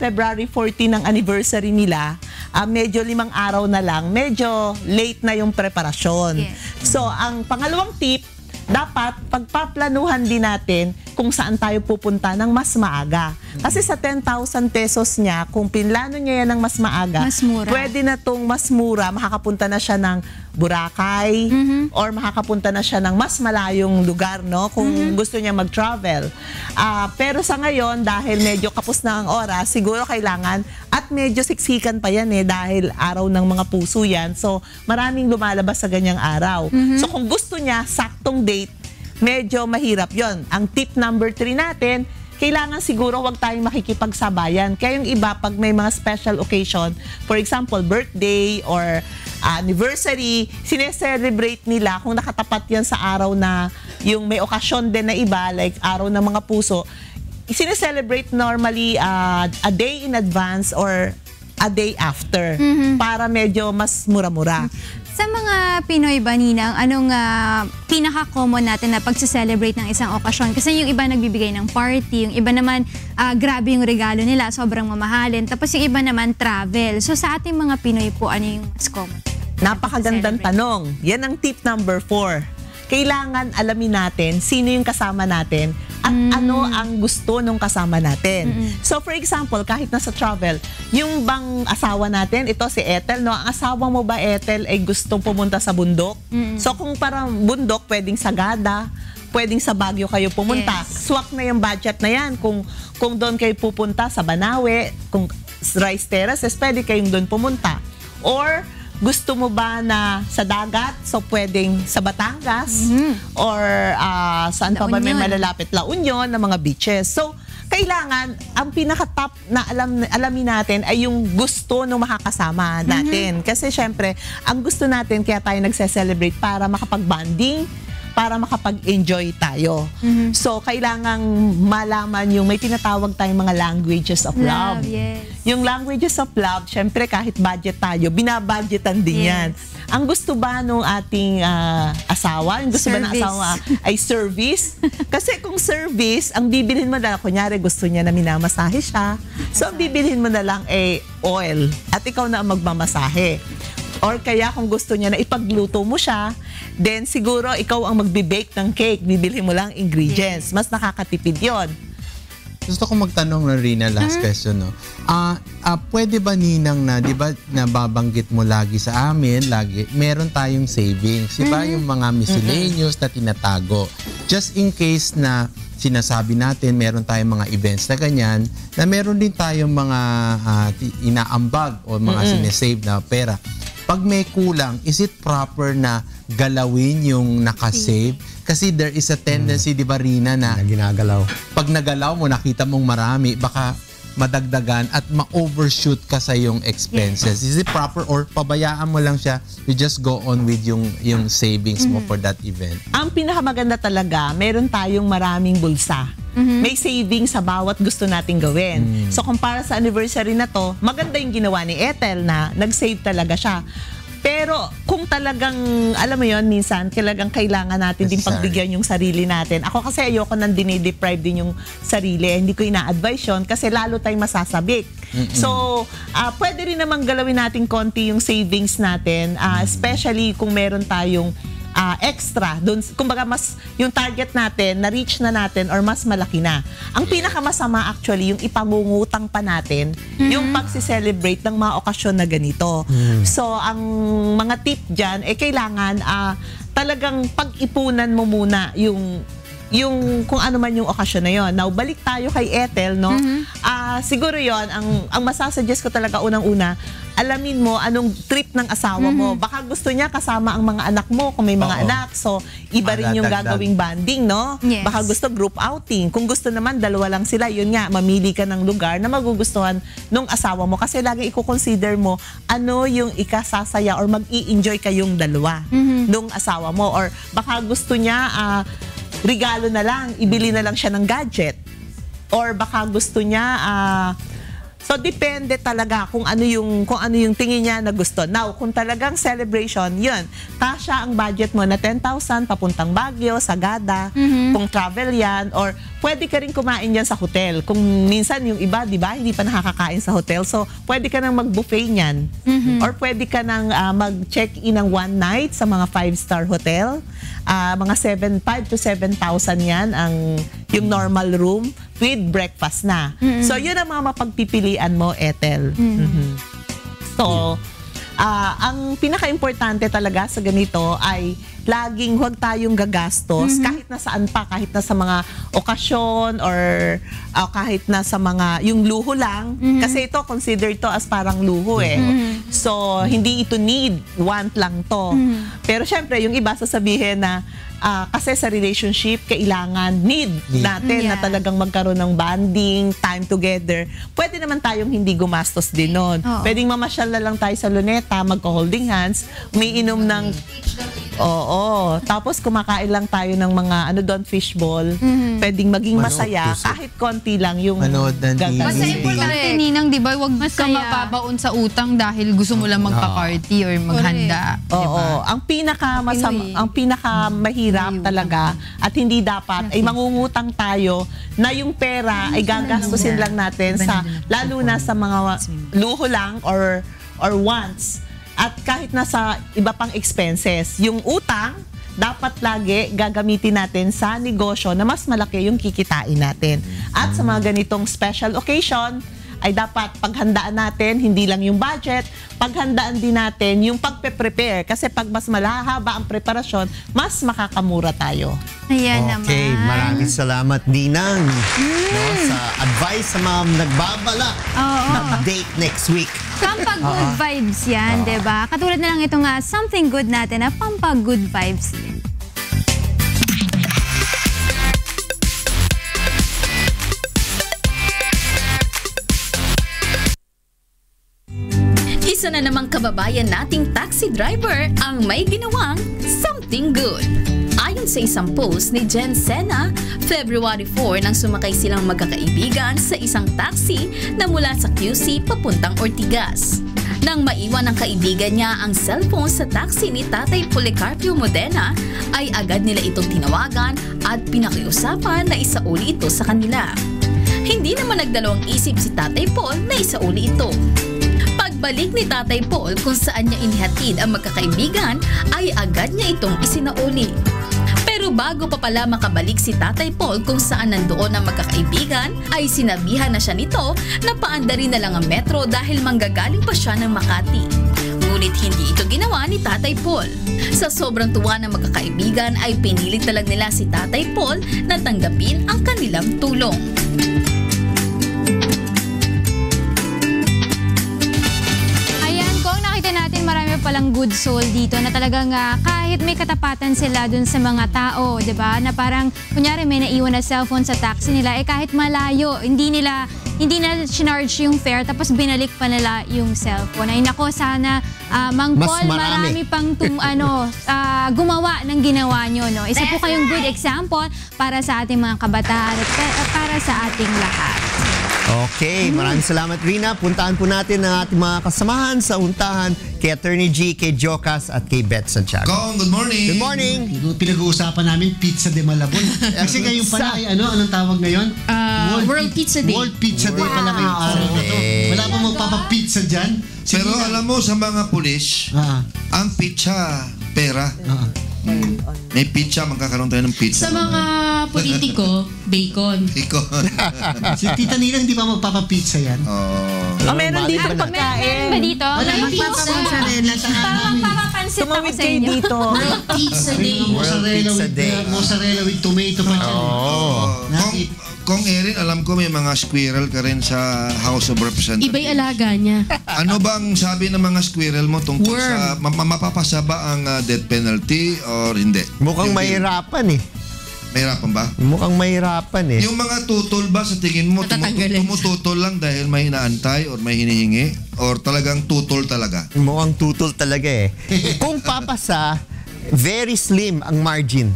S4: February 14 ng anniversary nila, medyo 5 araw na lang, medyo late na yung preparasyon. So ang pangalawang tip, dapat pagpaplanuhan din natin kung saan tayo pupunta ng mas maaga. Kasi sa 10,000 pesos niya, kung pinlano niya yan ng mas maaga, pwede na tong mas mura, makakapunta na siya ng Boracay, or makakapunta na siya ng mas malayong lugar, no? Kung gusto niya mag-travel. Pero sa ngayon, dahil medyo kapos na ang oras, siguro kailangan, at medyo siksikan pa yan dahil araw ng mga puso yan. So, maraming lumalabas sa ganyang araw. So, kung gusto niya, saktong date, medyo mahirap yon. Ang tip number 3 natin, kailangan siguro wag tayong makikipagsabayan. Kaya yung iba, pag may mga special occasion, for example, birthday or anniversary, sineselebrate nila kung nakatapat yan sa araw na yung may okasyon din na iba, like araw ng mga puso, sineselebrate normally a day in advance or a day after para medyo mas mura-mura.
S10: Sa mga Pinoy ba, Ninang, anong pinaka-common natin na pag-celebrate ng isang okasyon? Kasi yung iba nagbibigay ng party, yung iba naman grabe yung regalo nila, sobrang mamahalin. Tapos yung iba naman travel. So sa ating mga Pinoy po, ano yung mas common?
S4: Napakagandang tanong. Yan ang tip number 4. Kailangan alamin natin sino yung kasama natin at ano ang gusto nung kasama natin. So for example, kahit nasa travel, yung bang asawa natin, ito si Ethel, no? Ang asawa mo ba, Ethel, ay gustong pumunta sa bundok? So kung parang bundok, pwedeng Sagada, pwedeng sa Baguio kayo pumunta. Swak na yung budget na yan. Kung doon kayo pupunta sa Banawe, kung Rice Terraces, pwede kayong doon pumunta. Or gusto mo ba na sa dagat? So, pwedeng sa Batangas or saan pa ba may malalapit? La Union, na mga beaches. So, kailangan, ang pinaka-top na alamin natin ay yung gusto ng makakasama natin. Kasi syempre, ang gusto natin, kaya tayo nagse-celebrate para makapag-bonding, para makapag-enjoy tayo. So, kailangang malaman yung may tinatawag tayong mga languages of love. Yung languages of love, syempre kahit budget tayo, binabudgetan din yan. Ang gusto ba nung ating asawa, yung gusto ba ng asawa ay service? Kasi kung service, ang bibilhin mo na, kunyari gusto niya na minamasahe siya, so ang bibilhin mo na lang ay oil at ikaw na ang magmamasahe. Or kaya kung gusto niya na ipagluto mo siya, then siguro ikaw ang magbe-bake ng cake, bibili mo lang ingredients. Mas nakakatipid yon.
S3: Gusto ko magtanong na Rina, last question, no? Pwede ba, Ninang, na, di ba, nababanggit mo lagi sa amin, lagi, meron tayong savings, di ba, yung mga miscellaneous na tinatago. Just in case na sinasabi natin, meron tayong mga events na ganyan, na meron din tayong mga inaambag o mga sinesave na pera. Pag may kulang, is it proper na galawin yung nakasave? Kasi there is a tendency, di ba, Rina, na
S1: ginagalaw.
S3: Pag nagalaw mo, nakita mong marami, baka madagdagan at ma-overshoot ka sa yung expenses. Is it proper or pabayaan mo lang siya, you just go on with yung savings mo for that event?
S4: Ang pinakamaganda talaga, meron tayong maraming bulsa. May savings sa bawat gusto nating gawin. So kung para sa anniversary na to, maganda yung ginawa ni Ethel na nag-save talaga siya. Pero kung talagang, alam mo yon, minsan talagang kailangan natin din pagbigyan yung sarili natin. Ako kasi ayoko nang dinideprive din yung sarili. Hindi ko ina-advise yun kasi lalo tayong masasabik. So, pwede rin naman galawin natin konti yung savings natin, especially kung meron tayong extra doon, kumbaga mas yung target natin na reach na natin or mas malaki na. Ang pinakamasama actually yung ipangungutang pa natin yung pagsi-celebrate ng mga okasyon na ganito. So ang mga tip diyan kailangan talagang pag-ipunan mo muna yung kung ano man yung okasyon na yon. Now, balik tayo kay Ethel, no? Siguro yon ang masasuggest ko talaga unang-una, alamin mo anong trip ng asawa mo. Baka gusto niya kasama ang mga anak mo kung may mga anak. So, iba rin yung gagawing banding, no?
S10: Yes.
S4: Baka gusto group outing. Kung gusto naman, dalawa lang sila. Yun nga, mamili ka ng lugar na magugustuhan nung asawa mo. Kasi lagi i-consider mo ano yung ikasasaya or mag-i-enjoy kayong dalawa nung asawa mo. Or baka gusto niya regalo na lang, ibili na lang siya ng gadget. Or baka gusto niya so depende talaga kung ano yung tingin niya na gusto. Now, kung talagang celebration, yun, kasya ang budget mo na 10,000 papuntang Baguio, Sagada, kung travel yan, or pwede ka rin kumain yan sa hotel. Kung minsan yung iba, di ba, hindi pa nakakakain sa hotel, so pwede ka nang mag-buffet niyan. Or pwede ka nang mag-check-in ng one night sa mga 5-star hotel. Mga 5,000 to 7,000 yan yung normal room with breakfast na. So, yun ang mga mapagpipilian mo, Ethel. So, ang pinaka-importante talaga sa ganito ay laging huwag tayong gagastos kahit na saan pa, kahit na sa mga okasyon or kahit na sa mga yung luho lang. Kasi ito, consider to as parang luho So, hindi ito need, want lang to. Pero syempre, yung iba sasabihin na kasi sa relationship, kailangan, need natin na talagang magkaroon ng bonding, time together. Pwede naman tayong hindi gumastos din nun. Pwedeng mamasyal na lang tayo sa Luneta, magko-holding hands, umiinom ng tapos kumakain lang tayo ng mga fishball. Pwedeng maging masaya kahit konti lang yung gagawin.
S2: Basta importante, Ninang, di ba, wag ka mapabaon sa utang dahil gusto mo lang magpa-party or maghanda.
S4: Oo. Ang pinakamahirap talaga at hindi dapat ay mangungutang tayo na yung pera ay gagastusin lang natin sa lalo na sa mga luho lang or wants. At kahit nasa iba pang expenses, yung utang, dapat lagi gagamitin natin sa negosyo na mas malaki yung kikitain natin. At sa mga ganitong special occasion, ay dapat paghandaan natin, hindi lang yung budget, paghandaan din natin yung pagpe-prepare. Kasi pag mas malahaba ang preparasyon, mas makakamura tayo.
S10: Ayan naman.
S1: Okay, maraming salamat, Ninang. Sa advice sa mga nagbabala. Mag-date next week.
S10: Pampag-good vibes yan, diba? Katulad na lang itong something good natin na pampag-good vibes din.
S17: Isa na namang kababayan nating taxi driver ang may ginawang something good. Ayon sa isang post ni Jen Sena, February 4 nang sumakay silang magkakaibigan sa isang taxi na mula sa QC papuntang Ortigas. Nang maiwan ng kaibigan niya ang cellphone sa taxi ni Tatay Policarpio Modena, ay agad nila itong tinawagan at pinakiusapan na isauli ito sa kanila. Hindi naman nagdalawang isip si Tatay Paul na isauli ito. Pagbalik ni Tatay Paul kung saan niya inihatid ang magkakaibigan ay agad niya itong isinauli. Pero bago pa pala makabalik si Tatay Paul kung saan nandoon ang magkakaibigan ay sinabihan na siya nito na paandarin na lang ang metro dahil manggagaling pa siya ng Makati. Ngunit hindi ito ginawa ni Tatay Paul. Sa sobrang tuwa ng magkakaibigan ay pinilit na lang nila si Tatay Paul na tanggapin ang kanilang tulong.
S10: Marami palang good soul dito na talagang kahit may katapatan sila dun sa mga tao, 'di ba? Na parang kunyari may naiwan na cellphone sa taxi nila kahit malayo, hindi nila hindi na sinarge yung fare tapos binalik pa nila yung cellphone. Ay nako, sana Mang
S1: Mas
S10: Paul, marami pang gumawa ng ginawa nyo. No? Isa po kayong good example para sa ating mga kabataan at para sa ating lahat.
S1: Okay, maraming salamat, Rina. Puntahan po natin ang ating mga kasamahan sa untahan kay Attorney G, kay Jocas at kay Beth Santiago.
S14: Kong, good morning.
S1: Good morning.
S18: Pinag-uusapan namin pizza de Malabon. Kasi ngayon pala ay anong tawag ngayon?
S15: World Pizza Day.
S18: World Pizza Day pala ngayong araw na to. Wala pa magpapapizza dyan.
S14: Pero alam mo, sa mga pulis, ang pizza, pera. May pizza, magkakaroon tayo ng pizza.
S15: Sa mga politiko, bacon.
S18: Si Tita Nina, hindi ba magpapapizza yan?
S4: Meron dito pagkain.
S10: Ba dito?
S18: Wala
S10: Meron
S18: pizza.
S10: mozzarella sa Parang papapansit ako
S4: Tumawid
S10: sa
S4: kayo
S10: inyo.
S4: dito.
S15: Pizza Day.
S18: Mozzarella with tomato pa dyan.
S14: Kung Erin, alam ko may mga squirrel ka rin sa House of Representatives.
S15: Iba'y alaga niya.
S14: Ano bang sabi ng mga squirrel mo tungkol sa mapapasa ba ang death penalty or hindi?
S1: Mukhang mahirapan eh.
S14: Mahirapan ba?
S1: Mukhang mahirapan eh.
S14: Yung mga tutol ba sa tingin mo tumututol lang dahil may inaantay or may hinihingi or talagang tutol talaga?
S1: Mukhang tutol talaga eh. Kung papasa, very slim ang margin.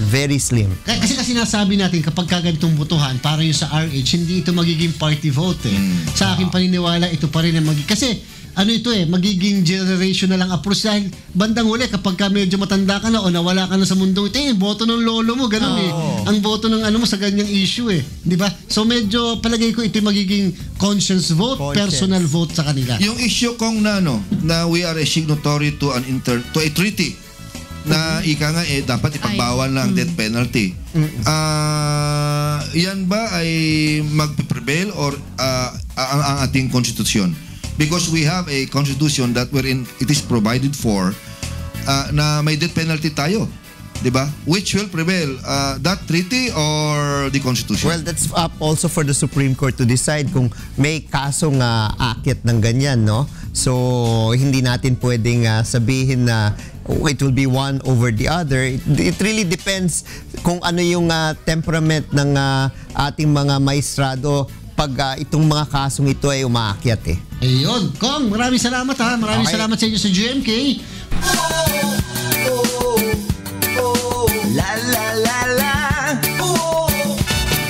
S1: Very slim.
S18: Kasi sinasabi natin kapag kaganitong botohan, para yung sa RH, hindi ito magiging party vote eh. Sa aking paniniwala, ito pa rin ang magiging. Kasi magiging generational ang approach dahil bandang huli kapag ka medyo matanda ka na o nawala ka na sa mundong ito, boto ng lolo mo, ganun eh. Ang boto ng mo sa ganyang issue eh. Di ba? So medyo palagay ko ito magiging conscience vote, personal vote sa kanila.
S14: Yung issue kong na we are a signatory to a treaty na ika nga dapat ipagbawal ng death penalty. Yan ba ay magpiprevail or ang ating konstitusyon? Because we have a constitution that wherein it is provided for na may death penalty tayo. Diba? Which will prevail? That treaty or the constitution?
S1: Well, that's up also for the Supreme Court to decide kung may kasong akit ng ganyan, no? So, hindi natin pwedeng sabihin na it will be one over the other. It really depends kung ano yung temperament ng ating mga maestrado pag itong mga kasong ito ay umaakyat eh.
S18: Ayun. Kong, maraming salamat ha. Maraming salamat sa inyo sa GMK.